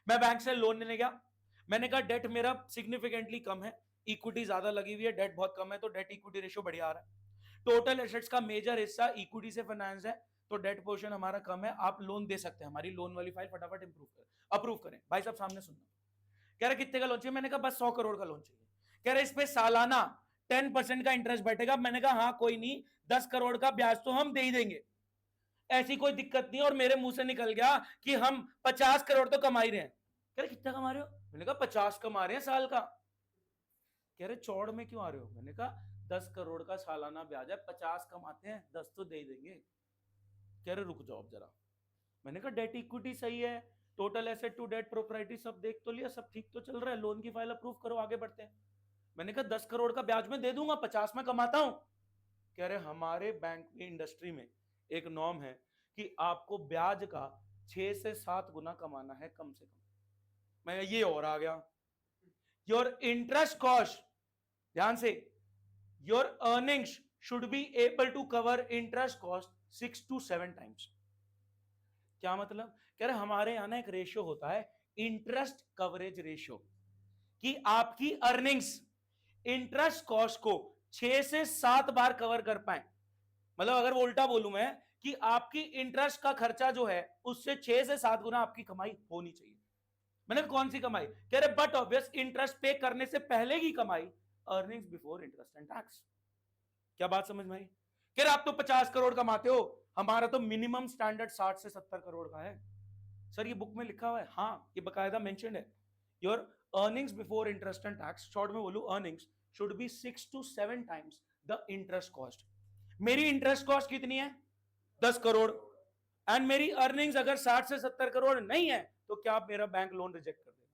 मैं बैंक से लोन लेने गया, मैंने कहा डेट मेरा सिग्निफिकेंटली कम है, इक्विटी ज्यादा लगी हुई है, डेट बहुत कम है, तो डेट इक्विटी रेशियो बढ़िया आ रहा है। टोटल एसेट्स का मेजर हिस्सा इक्विटी से फाइनेंस है, तो डेट पोर्शन हमारा कम है, आप लोन दे सकते हैं। हमारी लोन वाली फाइल फटाफट अप्रूव करें। भाई साहब सामने सुनना। कह रहे कितने का लोन चाहिए? मैंने कहा बस 100 करोड़ का लोन चाहिए। कह रहे इस पे सालाना 10% का इंटरेस्ट बैठेगा। मैंने कहा हाँ कोई नहीं, 10 करोड़ का ब्याज तो हम दे ही देंगे, ऐसी कोई दिक्कत नहीं। और मेरे मुंह से निकल गया कि हम 50 करोड़ तो कमा ही रहे हैं। कह रहे कितना कमा रहे हो? मैंने कहा 50 कमा रहे हैं साल का। कह रहे चौड़ में क्यों आ रहे हो? मैंने कहा 10 करोड़ का सालाना ब्याज है, 50 कमाते हैं, 10 तो दे ही देंगे। कह रहे रुक जाओ जरा। मैंने कहा डेट इक्विटी सही है, total asset to debt proprietary सब देख तो लिया, सब ठीक तो चल रहा है, लोन की फाइल अप्रूव करो, आगे बढ़ते हैं। मैंने कहा 10 करोड़ का ब्याज में दे दूंगा, 50 में कमाता हूं। कह रहे हमारे बैंक की इंडस्ट्री में एक नॉर्म है कि आपको ब्याज का 6 से 7 गुना कमाना है कम से कम। मैं ये और आ गया। योर इंटरेस्ट कॉस्ट, ध्यान से, your earnings should be able to cover interest cost 6 to 7 times. क्या मतलब? कह रहे हमारे यहां ना एक रेशियो होता है, इंटरेस्ट कवरेज रेशियो, कि आपकी अर्निंग्स इंटरेस्ट कॉस्ट को 6 से 7 बार कवर कर पाए। मतलब अगर वो उल्टा बोलूं मैं, कि आपकी इंटरेस्ट का खर्चा जो है उससे 6 से 7 गुना आपकी कमाई होनी चाहिए। मैंने कौन सी कमाई? कह रहे बट ऑब्वियस इंटरेस्ट पे करने से पहले की कमाई, earnings before interest and tax. क्या बात समझ में आई? कह रहे आप तो 50 करोड़ कमाते हो, हमारा तो मिनिमम स्टैंडर्ड 60 से 70 करोड़ का है। सर ये बुक में लिखा हुआ है? हाँ ये बकायदा मेंशन है। Your earnings before interest and tax, short में बोलूं earnings, should be 6 to 7 times the interest cost. मेरी इंटरेस्ट कॉस्ट कितनी है? 10 करोड़, एंड मेरी अर्निंग्स अगर 60 से 70 करोड़ नहीं है, तो क्या आप मेरा बैंक लोन रिजेक्ट कर देगा?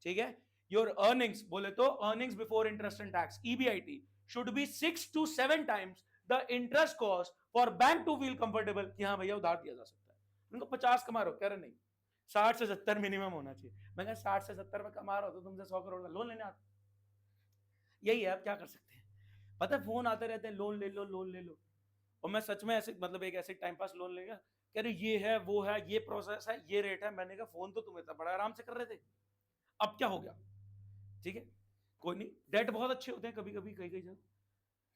ठीक है। योर अर्निंग्स बोले तो earnings before interest and tax, EBIT, should be 6 to 7 times the interest cost for bank to feel comfortable कि हाँ भैया उधार दिया जा सकता है। उनको 50 कमा रहे हो? कह रहे नहीं, 60 से 70 मिनिमम होना चाहिए। मैं कहा 60 से 70 में कमा रहा हो तो तुमसे 100 करोड़ का लोन लेने आता। यही है, आप क्या कर सकते हैं। पता है फोन आते रहते हैं, लोन ले लो लोन ले लो। और मैं सच में ऐसे मतलब एक ऐसे टाइम पास लोन लेगा, कह रहे ये है वो है, ये प्रोसेस है, ये रेट है। मैंने कहा फोन तो तुम इतना बड़ा आराम से कर रहे थे, अब क्या हो गया? ठीक है कोई नहीं, डेट बहुत अच्छे होते हैं कभी कभी, कई कई जगह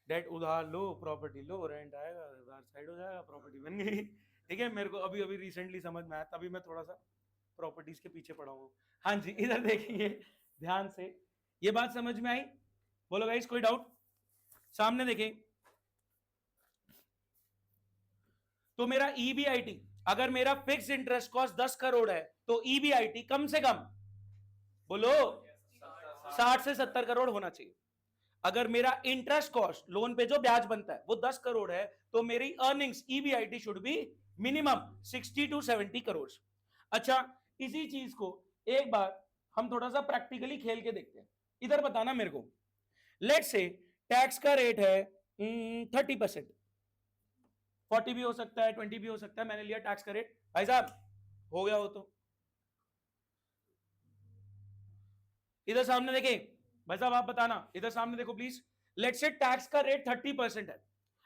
डेट उधार लो, प्रॉपर्टी लो, रेंट आएगा, उधार साइड हो जाएगा, प्रॉपर्टी बन गई। ठीक है, मेरे को अभी अभी रिसेंटली समझ में आया, तभी मैं थोड़ा सा प्रॉपर्टीज के पीछे पड़ा हूँ। हाँ जी, इधर देखेंगे ध्यान से, ये बात समझ में आई? बोलो गाइस कोई डाउट? सामने देखें तो मेरा ईबीआईटी, अगर मेरा फिक्स इंटरेस्ट कॉस्ट 10 करोड़ है तो ईबीआईटी कम से कम बोलो 60 से 70 करोड़ होना चाहिए। अगर मेरा इंटरेस्ट कॉस्ट, लोन पे जो ब्याज बनता है, वो 10 करोड़ है, तो मेरी earnings EBIT should be minimum 60 to 70 crore. अच्छा, इसी चीज को एक बार हम थोड़ा सा प्रैक्टिकली खेल के देखते हैं। इधर बताना मेरे को, लेट्स से टैक्स का रेट है 30%, 40 भी हो सकता है, 20 भी हो सकता है, मैंने लिया टैक्स का रेट। भाई साहब हो गया हो तो इधर सामने देखें, भाई साहब आप बताना, इधर सामने देखो प्लीज। लेट्स से टैक्स का रेट 30% है,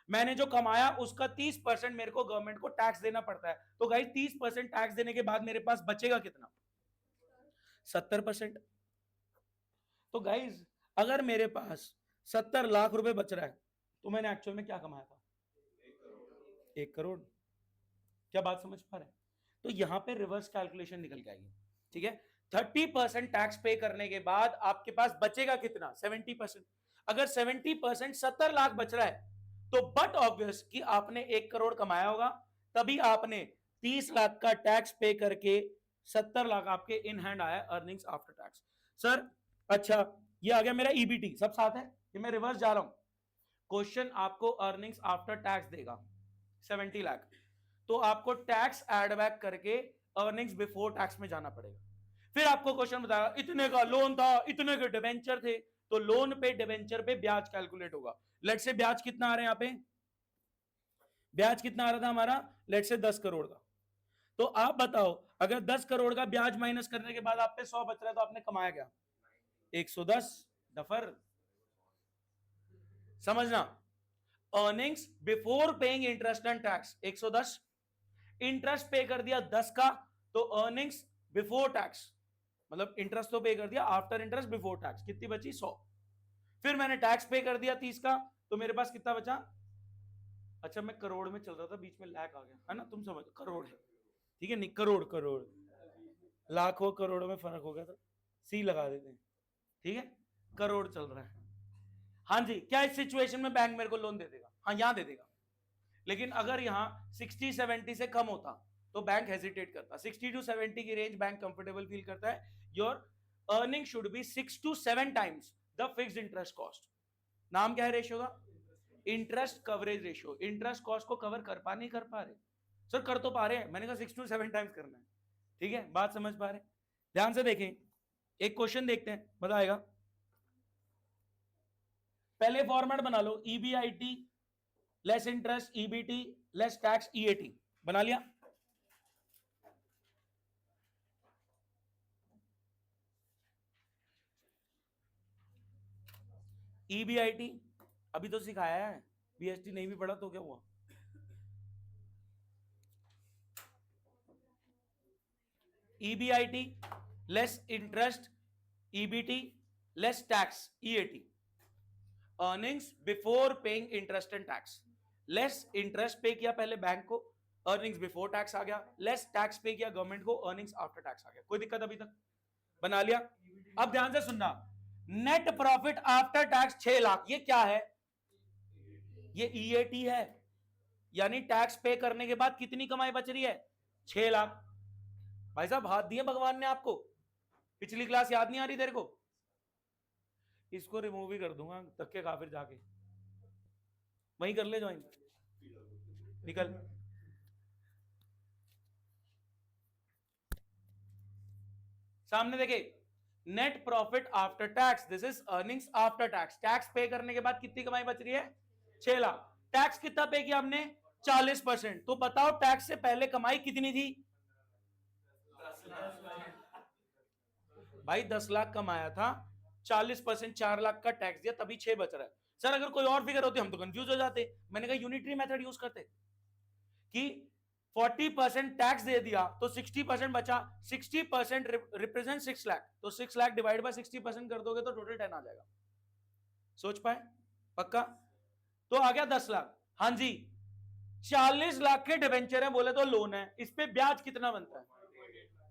मैंने जो कमाया उसका 30% मेरे को गवर्नमेंट को टैक्स देना पड़ता है। तो गाइस 30% टैक्स देने के बाद मेरे पास बचेगा कितना? 70%। तो गाइस अगर मेरे पास 70 लाख रुपए बच रहा है, तो मैंने एक्चुअल में क्या कमाया था? 1 करोड़। क्या बात समझ पा रहे हैं? तो यहां पे रिवर्स कैलकुलेशन निकल के आएगी। ठीक है, 30% टैक्स पे करने के बाद आपके पास बचेगा कितना? 70%। अगर 70% 70 लाख बच रहा है, तो बट ऑब्वियस कि आपने 1 करोड़ कमाया होगा, तभी आपने 30 लाख का टैक्स पे करके 70 लाख आपके इन हैंड आया, अर्निंग्स आफ्टर टैक्स। सर अच्छा, ये आ गया मेरा ईबीटी, सब साथ है, ये मैं रिवर्स जा रहा हूं। क्वेश्चन आपको अर्निंग्स आफ्टर टैक्स देगा 70 लाख, तो आपको टैक्स एड बैक करके अर्निंग्स बिफोर टैक्स में जाना पड़ेगा। फिर आपको क्वेश्चन बताएगा इतने का लोन था, इतने के डिबेंचर थे, तो लोन पे डिबेंचर पे ब्याज कैलकुलेट होगा। लेट से ब्याज कितना आ रहा है, यहां पे ब्याज कितना आ रहा था हमारा, लेट से 10 करोड़ का। तो आप बताओ, अगर 10 करोड़ का ब्याज माइनस करने के बाद आप पे 100 बच रहा है, तो आपने कमाया क्या? 110 डफर। समझना, earnings before paying interest and tax 110, interest पे कर दिया 10 का, तो अर्निंग्स बिफोर टैक्स, मतलब इंटरेस्ट तो पे कर दिया, आफ्टर इंटरेस्ट बिफोर टैक्स कितनी बची 100। फिर मैंने टैक्स पे कर दिया 30 का, तो मेरे पास कितना बचा, अच्छा मैं करोड़ में चल रहा था, बीच में लैक आ गया है ना, तुम समझ, करोड़ है ठीक है, नहीं करोड़, करोड़ लाखों करोड़ों में फर्क हो गया था, सी लगा देते हैं ठीक है, करोड़ चल रहा है। हाँ जी, क्या इस सिचुएशन में बैंक मेरे को लोन दे देगा? हाँ यहां दे देगा, लेकिन अगर यहां 60-70 से कम होता तो बैंक हेजिटेट करता। 60 to 70 की रेंज बैंक कंफर्टेबल फील करता है। Your earning should be 6 to 7 times the fixed interest cost. नाम क्या है रेशियो का? Interest coverage ratio. Interest cost को कवर कर पा नहीं कर पा रहे सर? कर तो पा रहे हैं, मैंने कहा 6 to 7 टाइम्स करना है ठीक है, बात समझ पा रहे? ध्यान से देखें, एक क्वेश्चन देखते हैं, मजा आएगा। पहले फॉर्मेट बना लो, EBIT less interest EBT less tax EAT, बना लिया? ईबीआईटी अभी तो सिखाया है, बीएसटी नहीं भी पढ़ा तो क्या हुआ? EBIT less interest EBT less tax EAT, earnings before paying interest and tax, less interest पे किया पहले बैंक को, अर्निंग्स बिफोर टैक्स आ गया, लेस टैक्स पे किया गवर्नमेंट को, अर्निंग्स आफ्टर टैक्स आ गया। कोई दिक्कत अभी तक? बना लिया? अब ध्यान से सुनना, net profit after tax 6 lakh, ये क्या है? ये ईएटी है, यानी टैक्स पे करने के बाद कितनी कमाई बच रही है? 6 लाख। भाई साहब हाथ दिए भगवान ने आपको, पिछली क्लास याद नहीं आ रही तेरे को? इसको रिमूव ही कर दूंगा धक्के खा, फिर जाके वहीं कर ले ज्वाइन, निकल। सामने देखे, net profit after tax, this is earnings after tax. Tax पे करने के बाद कितनी कमाई बच रही है? 6 लाख। टैक्स कितना पे किया हमने? 40%। तो बताओ टैक्स से पहले कमाई कितनी थी? भाई 10 लाख कमाया था, 40% 4 लाख का टैक्स दिया, तभी 6 बच रहा है। सर अगर कोई और फिगर होती हम तो कंफ्यूज हो जाते। मैंने कहा यूनिटरी मेथड यूज करते कि 40% टैक्स दे दिया तो 60% बचा, 60% रिप्रेजेंट 6 लाख, तो 6 लाख डिवाइड बाय 60% कर दोगे तो टोटल 10 आ जाएगा। सोच पाए? पक्का? तो आ गया 10 लाख। हाँ जी, 40 लाख के डिवेंचर है, बोले तो लोन है, इस पे ब्याज कितना बनता है?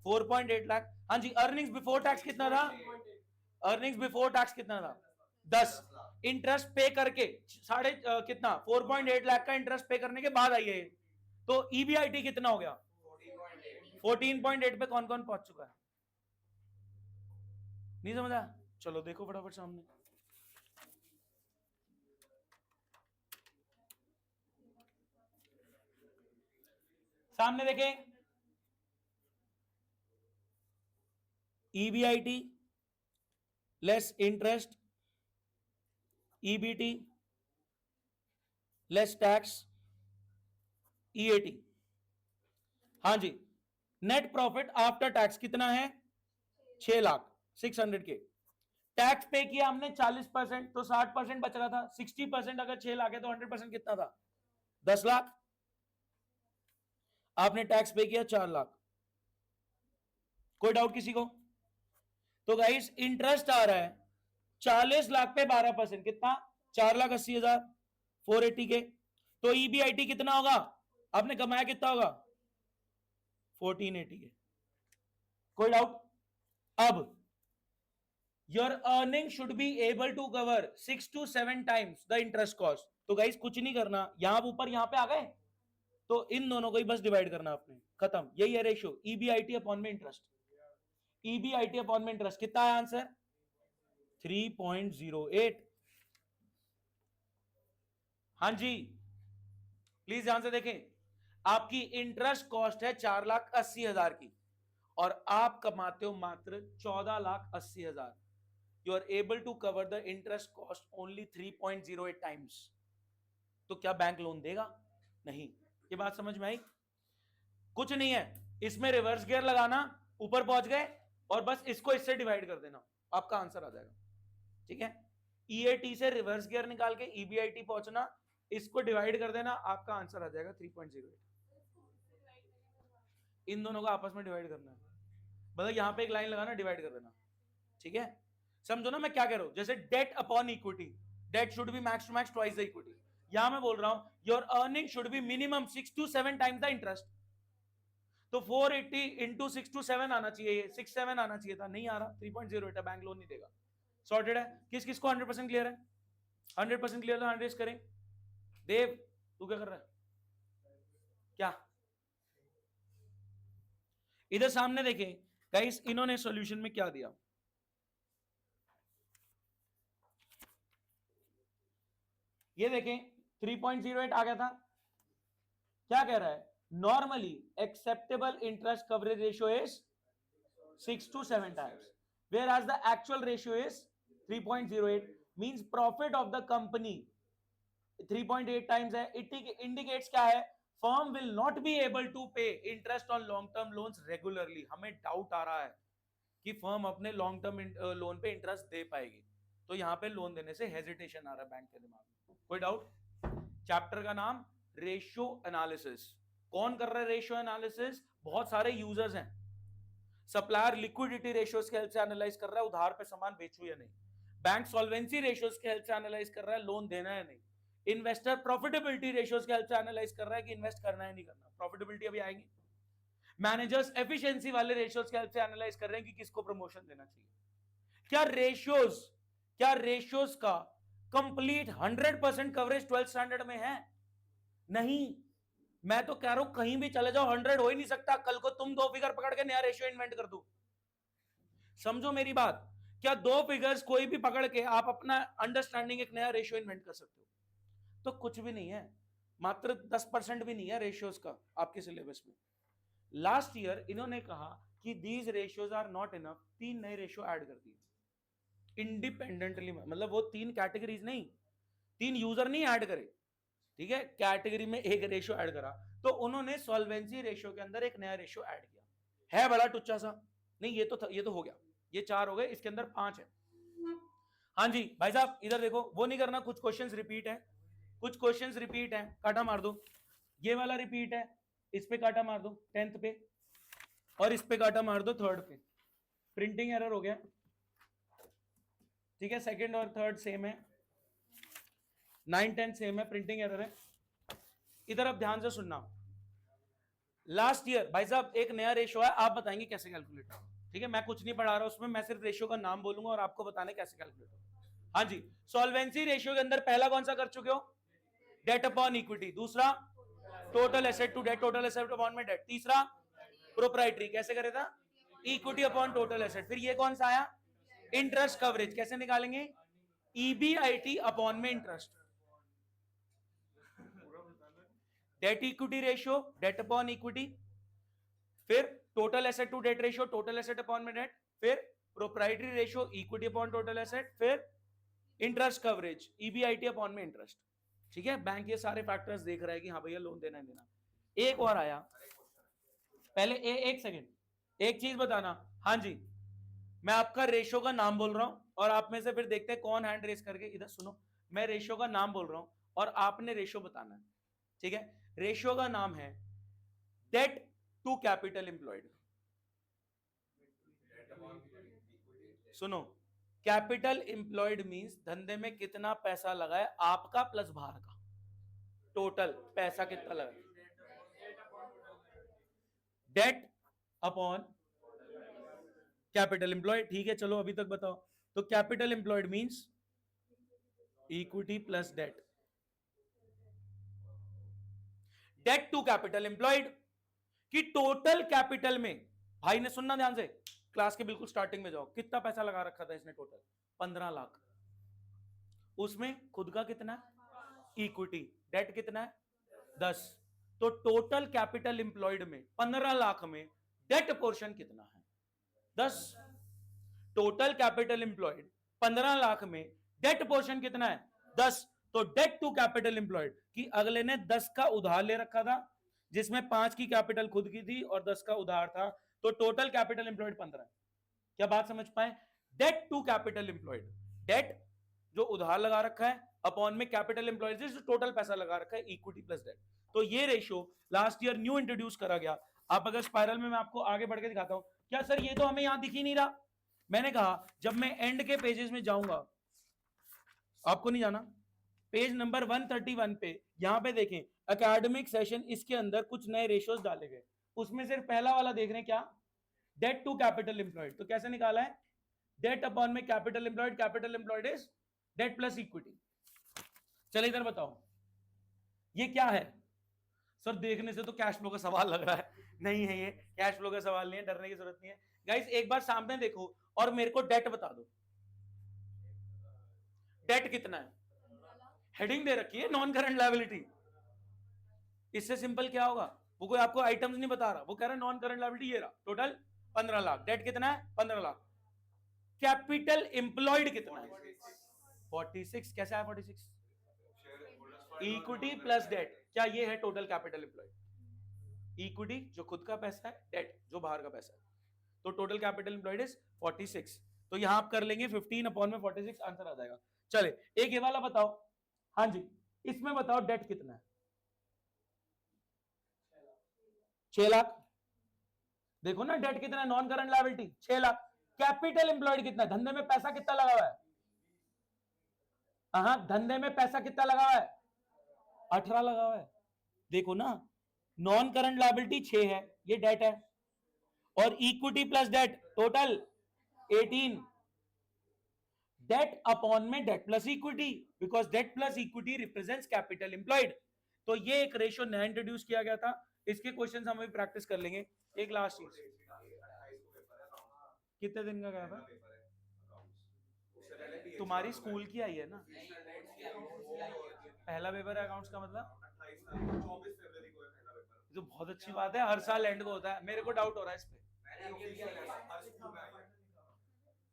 4.8 लाख। हाँ जी, अर्निंग्स बिफोर टैक्स कितना था? अर्निंग्स बिफोर टैक्स कितना था? 10। इंटरेस्ट पे करके साढ़े कितना 4.8 लाख का इंटरेस्ट पे करने के बाद आई है, तो ईबीआईटी कितना हो गया? 14.8 पे कौन कौन पहुंच चुका है? नहीं समझा? चलो देखो फटाफट सामने, सामने देखें, EBIT less interest EBT less tax EAT. हाँ जी, नेट प्रॉफिट आफ्टर टैक्स कितना है? 6 लाख, 600 के। टैक्स पे किया हमने 40%, तो 60% बच रहा था। 60% अगर 6 लाख है तो 100% कितना था? 10 लाख। आपने टैक्स पे किया 4 लाख। कोई डाउट किसी को? तो गाइस इंटरेस्ट आ रहा है 40 लाख पे 12%, कितना? 4,80,000, 480 के। तो ईबीआईटी कितना होगा? आपने कमाया कितना होगा? 1480 के। कोई डाउट? अब your earning should be able to cover 6 to 7 times the interest cost. तो गाइस कुछ नहीं करना, यहां ऊपर यहां पे आ गए तो इन दोनों को ही बस डिवाइड करना आपने, खत्म। यही है रेशियो, ईबीआईटी अपॉन में इंटरेस्ट। ईबीआईटी अपॉन में इंटरेस्ट कितना है आंसर? 3.08। हाँ जी, प्लीज ध्यान से देखें, आपकी इंटरेस्ट कॉस्ट है 4,80,000 की और आप कमाते हो मात्र 14,80,000। You are able to cover the interest cost only 3.08 times. तो क्या बैंक लोन देगा? नहीं। ये बात समझ में आई? कुछ नहीं है, इसमें रिवर्स गियर लगाना, ऊपर पहुंच गए और बस इसको इससे डिवाइड कर देना, आपका आंसर आ जाएगा। ठीक है, ईएटी से रिवर्स गियर निकाल के ईबीआईटी पहुंचना, इसको डिवाइड कर देना, आपका आंसर आ जाएगा 3.08। इन दोनों को आपस में डिवाइड करना है, मतलब यहां पे एक लाइन लगाना, डिवाइड कर देना, ठीक है। समझो ना मैं क्या कह रहा हूं, जैसे debt upon equity, debt should be max to max twice the equity. यहां मैं बोल रहा हूं your earning should be minimum 6 to 7 times the interest. तो 480 इंटू 6 to 7 आना चाहिए, 6-7 आना चाहिए था, नहीं आ रहा, 3.08 है, बैंक लोन नहीं देगा। सॉर्टेड है। किस किस को 100% क्लियर है? 100% क्लियर तो हैंड रेज करें। देव तू क्या कर रहा है? क्या इधर सामने देखें गाइस, इन्होंने सॉल्यूशन में क्या दिया, ये देखें 3.08 आ गया था। क्या कह रहा है? Normally acceptable interest coverage ratio is 6 to 7 times, whereas the actual ratio is 3.08, means profit of the company 3.8 times है। It indicates क्या है? Firm will not be able to pay interest on long term loans regularly। हमें doubt आ रहा है कि firm अपने long term loan पे interest दे पाएगी, तो यहां पे लोन देने से हेजिटेशन आ रहा है बैंक के दिमाग में। कोई डाउट? चैप्टर का नाम रेशियो एनालिसिस। कौन कर रहा है रेशियो एनालिसिस? बहुत सारे यूजर्स हैं। सप्लायर लिक्विडिटी रेशियोज के हेल्प से एनालाइज कर रहा है उधार पे सामान बेचू या नहीं। बैंक सॉल्वेंसी रेशियोज के हेल्प से एनालाइज कर रहा है लोन देना है नहीं। इन्वेस्टर प्रॉफिटेबिलिटी रेशियोज के हेल्प से एनालाइज कर रहा है कि इन्वेस्ट करना है नहीं करना, प्रॉफिटेबिलिटी अभी आएगी। मैनेजर्स एफिशिएंसी वाले रेशियोज के हेल्प से एनालाइज कर रहे हैं कि किसको प्रमोशन देना चाहिए। क्या रेशियोज का कंप्लीट 100% कवरेज 12th स्टैंडर्ड में है? नहीं। मैं तो कह रहा हूं कहीं भी चले जाओ 100 हो ही नहीं सकता। कल को तुम दो फिगर पकड़ के नया रेशियो इन्वेंट कर दो। समझो मेरी बात, क्या दो फिगर्स कोई भी पकड़ के आप अपना अंडरस्टैंडिंग एक नया रेशियो इन्वेंट कर सकते हो? तो कुछ भी नहीं है, मात्र 10% भी नहीं है रेशियोज का आपके सिलेबस में। लास्ट ईयर इन्होंने कहा कि these ratios are not enough, 3 नए रेशियो ऐड कर दिए इंडिपेंडेंटली, मतलब वो 3 कैटेगरीज नहीं, 3 यूजर नहीं ऐड करे, ठीक है, कैटेगरी में एक रेशियो ऐड करा। तो उन्होंने सॉल्वेंसी रेशियो के अंदर एक नया रेशियो ऐड किया। है बड़ा टुच्चा सा नहीं, ये तो हो गया, ये 4 हो गए, इसके अंदर 5 है। हाँ जी भाई साहब इधर देखो, वो नहीं करना, कुछ क्वेश्चंस रिपीट है, कुछ क्वेश्चंस रिपीट है, काटा मार दो। ये वाला रिपीट है, इस पे काटा मार दो 10th पे, और इस पे काटा मार दो 3rd पे। प्रिंटिंग एरर हो गया, ठीक है। 2nd और 3rd सेम है, 9, 10 सेम है, प्रिंटिंग एरर है। इधर अब ध्यान से सुनना। लास्ट ईयर भाई साहब एक नया रेशियो है, आप बताएंगे कैसे कैलकुलेट होगा, ठीक है। मैं कुछ नहीं पढ़ा रहा उसमें, मैं सिर्फ रेशियो का नाम बोलूंगा और आपको बताने कैसे कैलकुलेट होगा। हाँ जी, सॉल्वेंसी रेशियो के अंदर पहला कौन सा कर चुके हो? Debt upon equity. दूसरा total asset to debt, total asset upon में डेट। तीसरा प्रोप्राइटरी, कैसे करे था? Equity upon total asset. फिर ये कौन सा आया? इंटरेस्ट कवरेज, कैसे निकालेंगे? ईबीआईटी अपॉन में interest. Debt equity ratio, debt upon equity, फिर total asset to debt ratio, total asset upon में डेट, फिर proprietary ratio, equity upon total asset, फिर इंटरेस्ट कवरेज, ईबीआईटी अपॉन में इंटरेस्ट, ठीक है। बैंक ये सारे फैक्टर्स देख रहा है कि हाँ भैया लोन देना है देना। एक और आया, पहले एक सेकेंड, एक चीज बताना। हाँ जी, मैं आपका रेशियो का नाम बोल रहा हूं और आप में से फिर देखते हैं कौन हैंड रेस करके। इधर सुनो, मैं रेशियो का नाम बोल रहा हूं और आपने रेशियो बताना है, ठीक है। रेशियो का नाम है डेट टू कैपिटल एम्प्लॉयड। सुनो, कैपिटल एम्प्लॉयड मींस धंधे में कितना पैसा लगा है आपका प्लस बाहर का, टोटल पैसा कितना लगा। डेट अपॉन कैपिटल एम्प्लॉयड, ठीक है। चलो अभी तक बताओ, तो capital employed means equity plus debt. Debt to capital employed कि टोटल कैपिटल में, भाई ने सुनना ध्यान से, क्लास के बिल्कुल स्टार्टिंग में जाओ, कितना पैसा लगा रखा था इसने? टोटल 15 लाख। उसमें खुद का कितना? इक्विटी। डेट कितना है? 10। तो टोटल कैपिटल एम्प्लॉयड में 15 लाख में डेट पोर्शन कितना है? 10। टोटल कैपिटल एम्प्लॉयड 15 लाख में डेट पोर्शन कितना है? 10। तो डेट टू कैपिटल एम्प्लॉयड कि अगले ने 10 का उधार ले रखा था, जिसमें 5 की कैपिटल खुद की थी और 10 का उधार था, तो टोटल कैपिटल एम्प्लॉयड 15 है। क्या बात समझ पाए? Debt to capital employed, debt जो उधार लगा रखा है, अपॉन में कैपिटल एम्प्लॉयड जो टोटल पैसा लगा रखा है इक्विटी प्लस डेट। तो ये ratio last year new introduce करा गया। आप अगर स्पाइरल में मैं आपको आगे बढ़ के दिखाता हूं, क्या सर ये तो हमें यहां दिख ही नहीं रहा। मैंने कहा जब मैं एंड के पेजेस में जाऊंगा, आपको नहीं जाना, पेज नंबर 131 पे यहां पे देखें एकेडमिक सेशन, इसके अंदर कुछ नए रेशियोज डाले गए। उसमें सिर्फ पहला वाला देख रहे हैं क्या, डेट टू कैपिटल एम्प्लॉयड। तो कैसे निकाला है, डेट अपॉन में capital employed, capital employed is debt plus equity. चलिए इधर बताओ ये क्या है। सर देखने से तो कैश फ्लो का सवाल लग रहा है, नहीं है ये कैश फ्लो का सवाल नहीं है, डरने की जरूरत नहीं है। गाइस एक बार सामने देखो और मेरे को डेट बता दो, डेट कितना है, हेडिंग दे रखी है नॉन करंट लायबिलिटी। इससे सिंपल क्या होगा, वो कोई आपको आइटम्स नहीं बता रहा, वो कह रहा है नॉन करंट लायबिलिटी ये रहा, टोटल 15 लाख, डेट कितना है 15 लाख, कैपिटल एम्प्लॉयड कितना है 46। कैसे आया 46, इक्विटी प्लस डेट, क्या ये है टोटल कैपिटल एम्प्लॉयड, इक्विटी जो खुद का पैसा है, डेट जो बाहर का पैसा है, तो टोटल कैपिटल एम्प्लॉयड इज 46। तो यहां आप कर लेंगे 15 अपॉन में 46, आंसर आ जाएगा। चले एक ये वाला बताओ, हाँ जी इसमें बताओ डेट कितना है, 6 लाख। देखो ना डेट कितना है, non current liability 6 lakh, capital employed कितना है, धंधे में पैसा कितना लगा हुआ है, हाँ धंधे में पैसा कितना लगा हुआ है 18 लगा हुआ है। देखो ना नॉन करंट लायबिलिटी 6 है, ये डेट है, और equity plus debt total 18, debt upon में debt plus equity, because debt plus equity represents capital employed. तो ये एक रेशियो नया इंट्रोड्यूस किया गया था, इसके क्वेश्चंस हम अभी प्रैक्टिस कर लेंगे। एक लास्ट चीज, कितने दिन का गया था, तुम्हारी स्कूल की आई है ना, पहला पेपर है अकाउंट्स का, मतलब 24 फरवरी को है पहला पेपर। तो बहुत अच्छी बात है, हर साल एंड को होता है। मेरे को डाउट हो रहा है इस पे,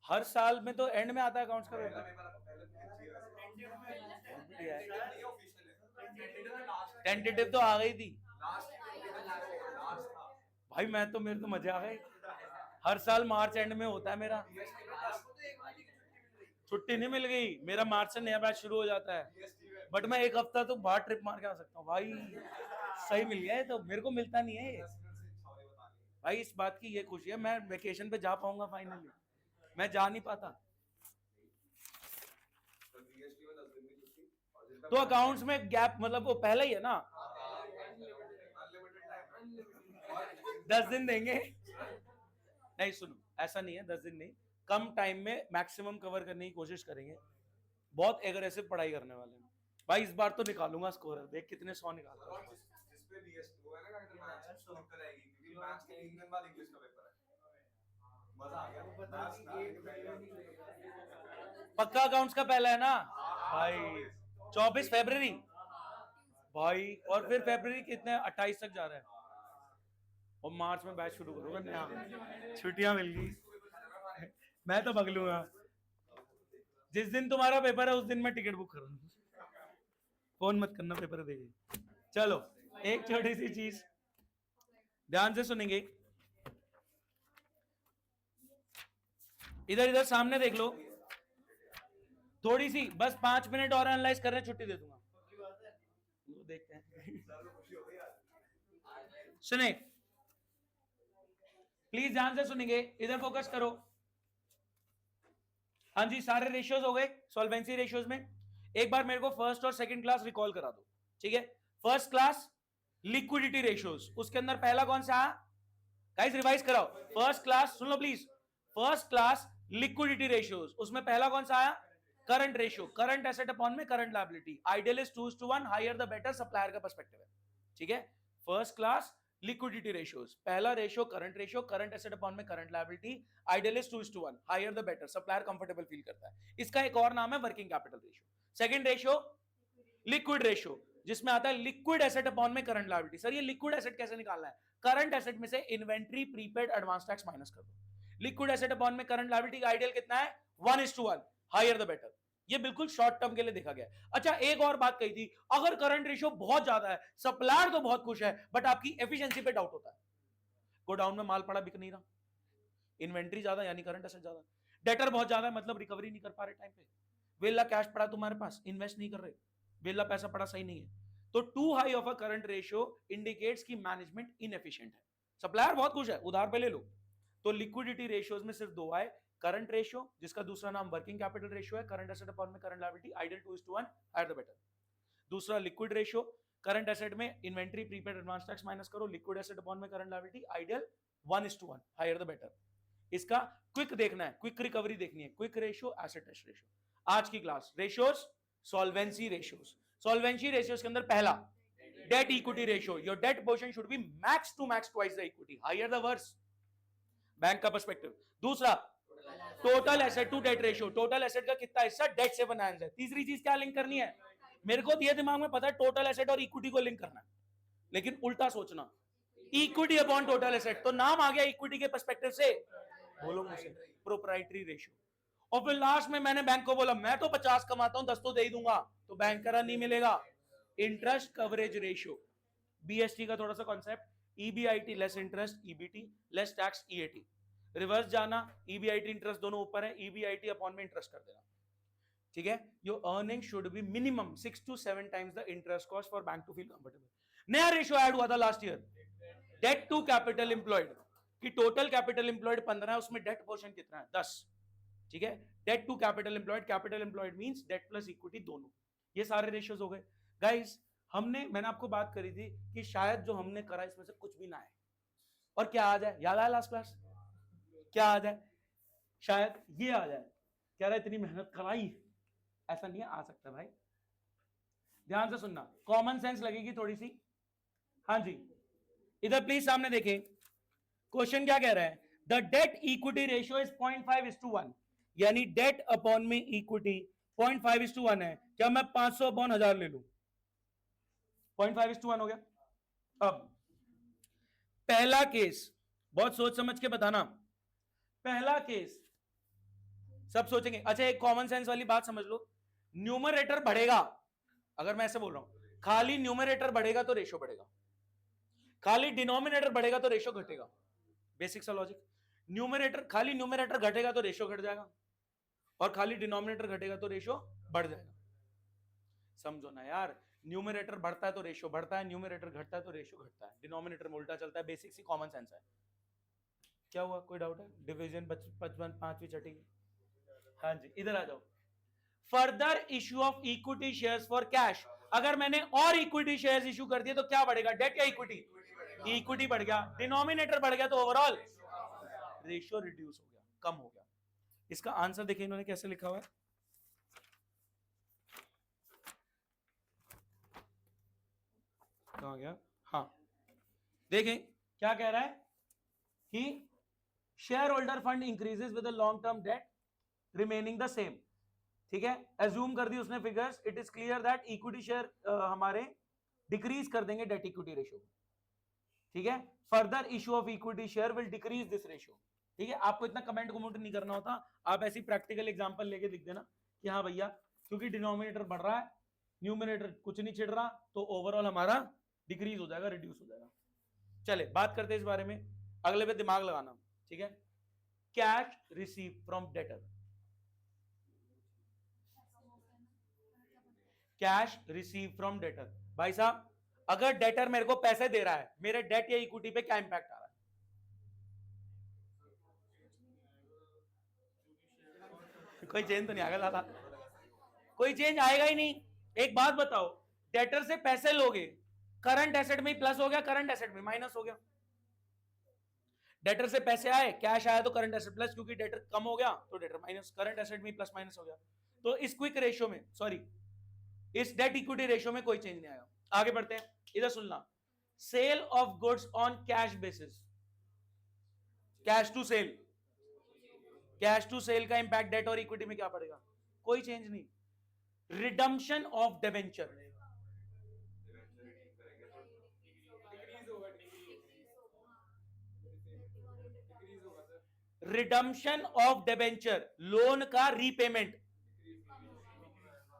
हर साल में तो एंड में आता है अकाउंट्स का पेपर। टेंटेटिव तो आ गई थी भाई, मैं तो मेरे तो मजे आ गए। हर साल मार्च एंड में होता है मेरा, छुट्टी नहीं मिल गई, मेरा मार्च से नया बैच शुरू हो जाता है, बट मैं एक हफ्ता तो बाहर ट्रिप मार के आ सकता हूँ भाई, सही मिल गया है, तो मेरे को मिलता नहीं है भाई। इस बात की ये खुशी है, मैं वेकेशन पे जा पाऊंगा फाइनली, मैं जा नहीं पाता। तो अकाउंट्स में गैप मतलब वो पहले ही है ना, 10 दिन देंगे, नहीं सुनो ऐसा नहीं है, 10 दिन नहीं, कम टाइम में मैक्सिमम कवर करने की कोशिश करेंगे, बहुत एग्रेसिव पढ़ाई करने वाले हैं भाई। इस बार तो निकालूंगा स्कोर, देख कितने 100 निकालता हूं। पक्का अकाउंट्स का पहला है ना भाई, 24 फरवरी भाई, और फिर फरवरी कितने 28 तक जा रहा है, और मार्च में बैच शुरू करूंगा नया, छुट्टियां मिल गई मैं तो भाग लूंगा। जिस दिन तुम्हारा पेपर है उस दिन मैं टिकट बुक करूंगा, फोन मत करना पेपर देगी। चलो एक छोटी सी चीज ध्यान से सुनेंगे, इधर इधर सामने देख लो, थोड़ी सी बस 5 मिनट और एनालाइज कर रहे हैं, छुट्टी दे दूंगा। देखते हैं सुने प्लीज ध्यान से सुनेंगे, इधर फोकस करो। हाँ जी सारे रेशियोज हो गए सॉल्वेंसी रेशियोज में। एक बार मेरे को फर्स्ट और सेकंड क्लास रिकॉल करा दो, ठीक है। फर्स्ट क्लास लिक्विडिटी रेशियोज, उसके अंदर पहला कौन सा, गाइस रिवाइज कराओ। फर्स्ट क्लास सुन लो please, first class liquidity ratios, उसमें पहला कौन सा आया, current ratio, current asset upon में current liability, ideal is 2:1, higher the better, supplier का पर्सपेक्टिव है, ठीक है। फर्स्ट क्लास लिक्विडिटी रेशियोज, पहला रेशियो करंट एसेट अपॉन में current liability, ideal is 2:1, higher the better, supplier comfortable feel करता है। इसका एक और नाम है working capital ratio. Second ratio liquid ratio, जिसमें आता है लिक्विड एसेट अपॉन में करंट लायबिलिटी। सर ये लिक्विड एसेट कैसे निकालना है, करंट एसेट में से inventory, prepaid, advance tax minus कर दो। लिक्विड एसेट अपॉन में करंट लायबिलिटी का आइडियल कितना है 1:1, हायर द बेटर। ये बिल्कुल शॉर्ट टर्म के लिए देखा गया। अच्छा एक और बात कही थी, अगर करंट रेशियो बहुत ज्यादा है, सप्लायर तो बहुत खुश है बट आपकी एफिशिएंसी पे डाउट होता है, गोडाउन में माल पड़ा बिक नहीं रहा, इन्वेंट्री ज्यादा यानी करंट एसेट ज्यादा, डेटर बहुत ज्यादा है मतलब रिकवरी नहीं कर पा रहे टाइम पे, वेला कैश पड़ा तुम्हारे पास, इन्वेस्ट नहीं कर रहे, वेला पैसा पड़ा सही नहीं है, तो too high of a current ratio indicates कि मैनेजमेंट इनएफिशिएंट है, सप्लायर बहुत खुश है, उधार पे ले लो। तो लिक्विडिटी रेशियोज में सिर्फ दो आए, करंट रेशियो जिसका दूसरा नाम वर्किंग कैपिटल रेशियो है, करंट एसेट अपॉन में current liability, ideal 2:1, higher the better. दूसरा लिक्विड रेशियो, करंट एसेट में inventory prepaid advance tax minus करो, लिक्विड एसेट अपॉन में current liability, ideal 1:1, higher the better. इसका क्विक देखना है, quick recovery देखनी है, quick ratio, asset test ratio. आज की class ratios, solvency ratios. Solvency ratios के अंदर पहला debt equity ratio, your debt portion should be max to max twice the equity, higher the worse, bank का perspective. दूसरा total asset to debt ratio, total asset का कितना हिस्सा debt से बनाया है। तीसरी चीज क्या लिंक करनी है, मेरे को दिए दिमाग में पता है टोटल एसेट और इक्विटी को लिंक करना है, लेकिन उल्टा सोचना, इक्विटी अपॉन टोटल एसेट, तो नाम आ गया इक्विटी के पर्सपेक्टिव से, बोलो मुझे, प्रोप्राइटरी रेशियो। और फिर लास्ट में मैंने बैंक को बोला मैं तो 50 कमाता हूं 10 तो दे ही दूंगा, तो बैंक करा नहीं मिलेगा, इंटरेस्ट कवरेज रेशियो, बीएसटी का थोड़ा सा concept, EBIT less interest EBT less tax EAT, reverse जाना, ईबीआईटी इंटरेस्ट दोनों ऊपर है, ईबीआईटी अपॉन में इंटरेस्ट कर देना, ठीक है। Your earning should be minimum 6 to 7 times the interest cost for bank to feel comfortable. नया रेशियो ऐड हुआ था last year, debt to capital employed, कि टोटल कैपिटल एम्प्लॉयड 15 है, उसमें डेट पोर्शन कितना है 10, ठीक है। Debt to capital employed, capital employed means debt plus equity दोनों, ये सारे रेशियोज हो गए गाइस। मैंने आपको बात करी थी कि शायद जो हमने करा इसमें से कुछ भी ना आए, और क्या आ जाए, याद आया लास्ट क्लास, क्या आ जाए, शायद ये आ जाए, कह रहा इतनी मेहनत कराई, ऐसा नहीं आ सकता भाई, ध्यान से सुनना, कॉमन सेंस लगेगी थोड़ी सी। हाँ जी, इधर प्लीज सामने देखें, क्वेश्चन क्या कह रहा है, the date equity ratio is 0.5:1, यानी डेट अपॉन में इक्विटी 0.5:1 है, क्या मैं 500 अपॉन 1000 ले लूं, 0.5:1 हो गया। अब पहला केस, बहुत सोच समझ के बताना, पहला केस सब सोचेंगे, अच्छा एक कॉमन सेंस वाली बात समझ लो, न्यूमरेटर बढ़ेगा, अगर मैं ऐसे बोल रहा हूं खाली न्यूमरेटर बढ़ेगा तो रेशियो बढ़ेगा, खाली डिनोमिनेटर बढ़ेगा तो रेशियो घटेगा, बेसिक सा लॉजिक, न्यूमरेटर खाली न्यूमरेटर घटेगा तो रेशियो घट जाएगा, और खाली डिनोमिनेटर घटेगा तो रेशियो बढ़ जाएगा, समझो ना यार, न्यूमरेटर बढ़ता है तो रेशियो बढ़ता है, न्यूमरेटर घटता है तो रेशियो घटता है, डिनोमिनेटर में उल्टा चलता है, बेसिक सी कॉमन सेंस है। क्या हुआ, कोई डाउट है, डिवीजन 55 5वीं छठी, हाँ जी इधर आ जाओ, further issue of equity shares for cash, अगर मैंने और इक्विटी शेयर्स इश्यू कर दिए तो क्या बढ़ेगा, डेट या इक्विटी, इक्विटी बढ़ गया, डिनोमिनेटर बढ़ गया तो ओवरऑल रेशियो रिड्यूस हो गया, कम हो गया। इसका आंसर देखिए इन्होंने कैसे लिखा हुआ है, कहां गया, हाँ देखें क्या कह रहा है कि share holder fund increases with the long term date remaining the same, ठीक है, एज्यूम कर दी उसने figures, it is clear that equity share हमारे डिक्रीज कर देंगे डेट इक्विटी रेशियो, ठीक है, further issue of equity share will decrease this ratio, ठीक है। आपको इतना कमेंट कमेंट नहीं करना होता, आप ऐसी प्रैक्टिकल एग्जांपल लेके लिख देना कि हाँ भैया क्योंकि डिनोमिनेटर बढ़ रहा है, न्यूमिनेटर कुछ नहीं छिड़ रहा, तो ओवरऑल हमारा डिक्रीज हो जाएगा, रिड्यूस हो जाएगा। चले बात करते हैं इस बारे में, अगले पे दिमाग लगाना, ठीक है। Cash receive from debtor, cash receive from debtor, भाई साहब अगर डेटर मेरे को पैसे दे रहा है, मेरे डेट या इक्विटी पे क्या इंपैक्ट आ रहा है, कोई चेंज तो नहीं आएगा दादा, कोई चेंज आएगा ही नहीं। एक बात बताओ, डेटर से पैसे लोगे, करंट एसेट में प्लस हो गया, करंट एसेट में माइनस हो गया, डेटर से पैसे आए, कैश आया तो करंट एसेट प्लस, क्योंकि डेटर कम हो गया तो डेटर माइनस, करंट एसेट में प्लस माइनस हो गया, तो इस क्विक रेशियो में, सॉरी इस डेट इक्विटी रेशियो में कोई चेंज नहीं आएगा। आगे बढ़ते हैं, इधर सुनना, sale of goods on cash basis, cash to sale, cash to sale का इंपैक्ट डेट और इक्विटी में क्या पड़ेगा, कोई चेंज नहीं। Redemption of debenture, redemption of debenture, loan का repayment,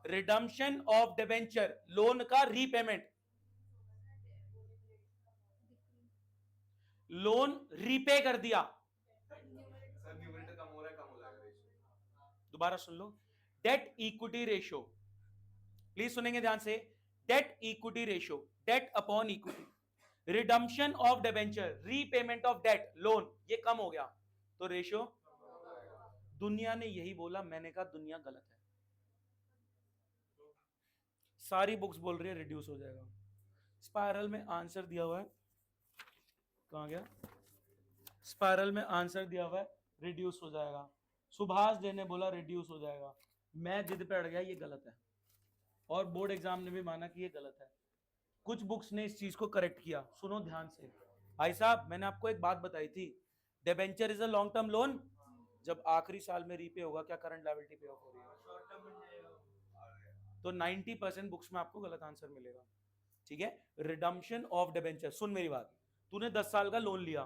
redemption of debenture, loan का रीपेमेंट, लोन रीपे कर दिया, सर न्यूमरेटर कम हो रहा है, कम हो जाएगा रेशियो, दोबारा सुन लो, डेट इक्विटी रेशियो, प्लीज सुनेंगे ध्यान से, debt equity ratio, debt upon equity, redemption of debenture, repayment of debt, loan, ये कम हो गया तो रेशियो, दुनिया ने यही बोला, मैंने कहा दुनिया गलत है, सारी बुक्स बोल रही है रिड्यूस हो जाएगा। स्पाइरल में आंसर दिया हुआ है, कहां गया, स्पाइरल में आंसर दिया हुआ है रिड्यूस हो जाएगा, सुभाष जी ने बोला रिड्यूस हो जाएगा, मैं जिद पे अड़ गया ये गलत है, और बोर्ड एग्जाम ने भी माना कि ये गलत है। कुछ बुक्स ने इस चीज को करेक्ट किया, सुनो ध्यान से भाई साहब, मैंने आपको एक बात बताई थी, debenture is a long term loan, जब आखिरी साल में रीपे होगा क्या करंट लायबिलिटी पे ऑफ हो रही है, तो 90% बुक्स में आपको गलत आंसर मिलेगा, ठीक है। रिडम्पशन ऑफ डिबेंचर, सुन मेरी बात, तूने 10 साल का लोन लिया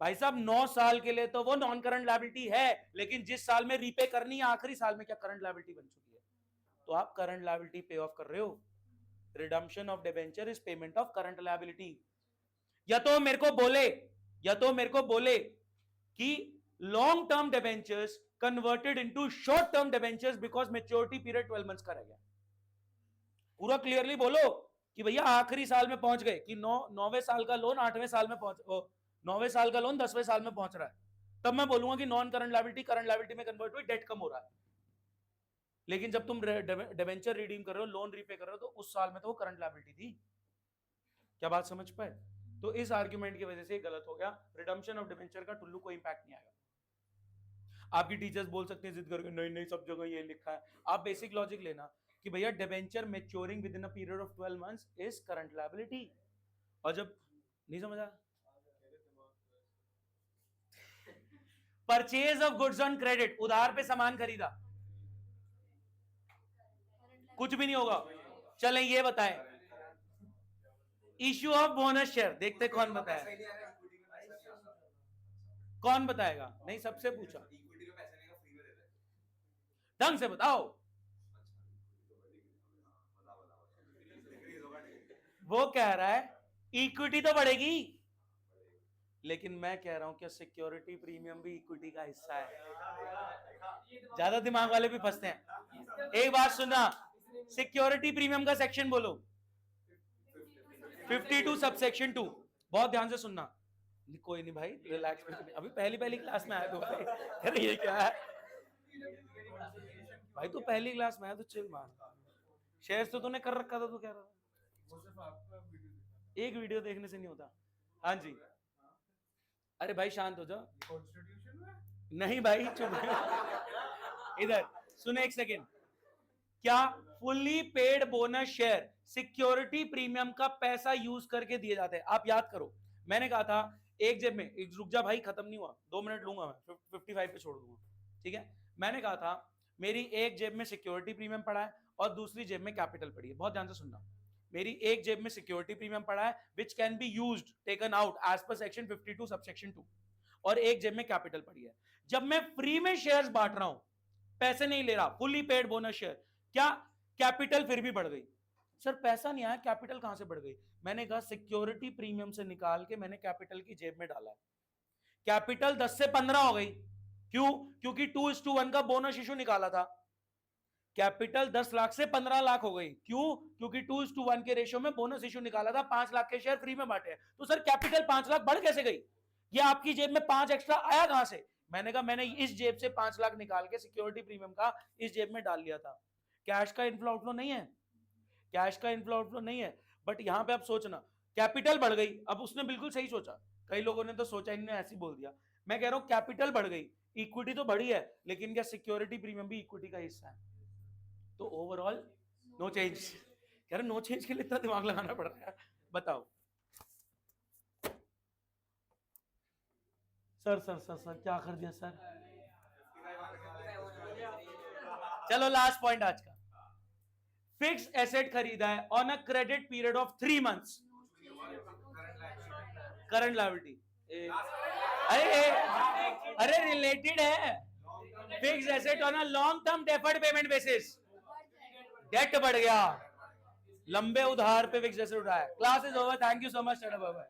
भाई साहब, 9 साल के लिए तो वो नॉन करंट लायबिलिटी है, लेकिन जिस साल में रीपे करनी है आखिरी साल में क्या करंट लायबिलिटी बन चुकी है, तो आप करंट लायबिलिटी पे ऑफ कर रहे हो। Redemption of debenture is payment of current liability. या तो मेरे को बोले कि long term debentures converted into short term debentures because maturity period 12 months का रह गया, पूरा क्लियरली बोलो कि भैया आखिरी साल में पहुंच गए, कि 9वें साल का लोन 8वें साल में पहुंच, 9वें साल का लोन 10वें साल में पहुंच रहा है, तब मैं बोलूंगा कि non current liability current liability में कन्वर्ट हुई, डेट कम हो रहा है। लेकिन जब तुम डिबेंचर रिडीम कर रहे हो, लोन रीपे कर रहे हो, तो उस साल में तो वो करंट लायबिलिटी थी। क्या बात समझ पाए? तो इस आर्ग्यूमेंट की वजह से गलत हो गया, रिडम्पशन ऑफ डिबेंचर का टुल्लू कोई इंपैक्ट नहीं आएगा। आपकी टीचर्स बोल सकते हैं जिद करके नहीं नहीं सब जगह ये लिखा है, आप बेसिक लॉजिक लेना कि भैया debenture maturing with in a period of 12 months is current liability, और जब नहीं समझा, purchase of goods on credit, उधार पे सामान खरीदा, कुछ भी नहीं होगा। चलें ये बताएं, इश्यू ऑफ बोनस शेयर, देखते कौन बताया, कौन बताएगा, नहीं सबसे पूछा, इक्विटी का पैसा लेगा फ्री में देता है, ढंग से बताओ। वो कह रहा है इक्विटी तो बढ़ेगी, लेकिन मैं कह रहा हूं क्या सिक्योरिटी प्रीमियम भी इक्विटी का हिस्सा है। ज्यादा दिमाग वाले भी फंसते हैं। एक बात सुनना, सिक्योरिटी प्रीमियम का सेक्शन बोलो, 52 सबसेक्शन 2, बहुत ध्यान से सुनना। कोई नहीं भाई रिलैक्स, अभी पहली क्लास में आया तो भाई, अरे ये क्या है भाई, तू पहली क्लास में आया तो चिल मार, शेयर्स तो तूने कर रखा था, तू कह रहा था एक वीडियो देखने से नहीं होता। हाँ जी, अरे भाई शांत हो जाओ, नहीं भाई चुप, इधर सुने एक सेकेंड। क्या fully paid bonus share security premium का पैसा यूज करके दिए जाते हैं? आप याद करो, मैंने कहा था एक जेब में, एक रुक जा भाई खत्म नहीं हुआ, 2 मिनट लूंगा मैं, 55 पे छोड़ दूंगा, ठीक है। मैंने कहा था मेरी एक जेब में सिक्योरिटी प्रीमियम पड़ा है और दूसरी जेब में कैपिटल पड़ी है, बहुत ध्यान से सुनना। मेरी एक जेब में सिक्योरिटी प्रीमियम पड़ा है which can be used taken out as per section 52 subsection 2, और एक जेब में कैपिटल पड़ी है। जब मैं फ्री में शेयर्स बांट रहा हूं, पैसे नहीं ले रहा, फुल्ली पेड बोनस शेयर, क्या कैपिटल फिर भी बढ़ गई? सर पैसा नहीं आया, कैपिटल कहां से बढ़ गई? मैंने कहा सिक्योरिटी प्रीमियम से निकाल के मैंने कैपिटल की जेब में डाला है, कैपिटल 10 से 15 हो गई। क्यों? क्योंकि 2:1 का बोनस इशू निकाला था, कैपिटल 10 लाख से 15 लाख हो गई। क्यों? क्योंकि 2:1 के रेशियो में बोनस इशू निकाला था, 5 लाख के शेयर फ्री में बांटे। तो सर कैपिटल 5 लाख बढ़ कैसे गई? ये आपकी जेब में 5 एक्स्ट्रा आया कहां से? मैंने कहा मैंने इस जेब से 5 लाख निकाल के सिक्योरिटी प्रीमियम का इस जेब में डाल लिया था। कैश का इनफ्लो आउटफ्लो नहीं है, कैश का इनफ्लो आउटफ्लो नहीं है, बट यहां पे आप सोचना कैपिटल बढ़ गई। अब उसने बिल्कुल सही सोचा, कई लोगों ने तो सोचा इन्होंने ऐसे बोल दिया। मैं कह रहा हूं कैपिटल बढ़ गई, इक्विटी तो बढ़ी है, लेकिन क्या सिक्योरिटी प्रीमियम भी इक्विटी का हिस्सा है? तो ओवरऑल नो चेंज। कह रहे नो चेंज के लिए इतना दिमाग लगाना पड़ रहा है, बताओ। सर सर सर सर क्या कर दिया सर? चलो लास्ट पॉइंट आज का, फिक्स एसेट खरीदा है on a credit period of 3 months, current liability. अरे रिलेटेड है, fix asset on a long term deferred payment basis, debt बढ़ गया, लंबे उधार पे फिक्स एसेट उठाया। Class is over, thank you so much, bye bye.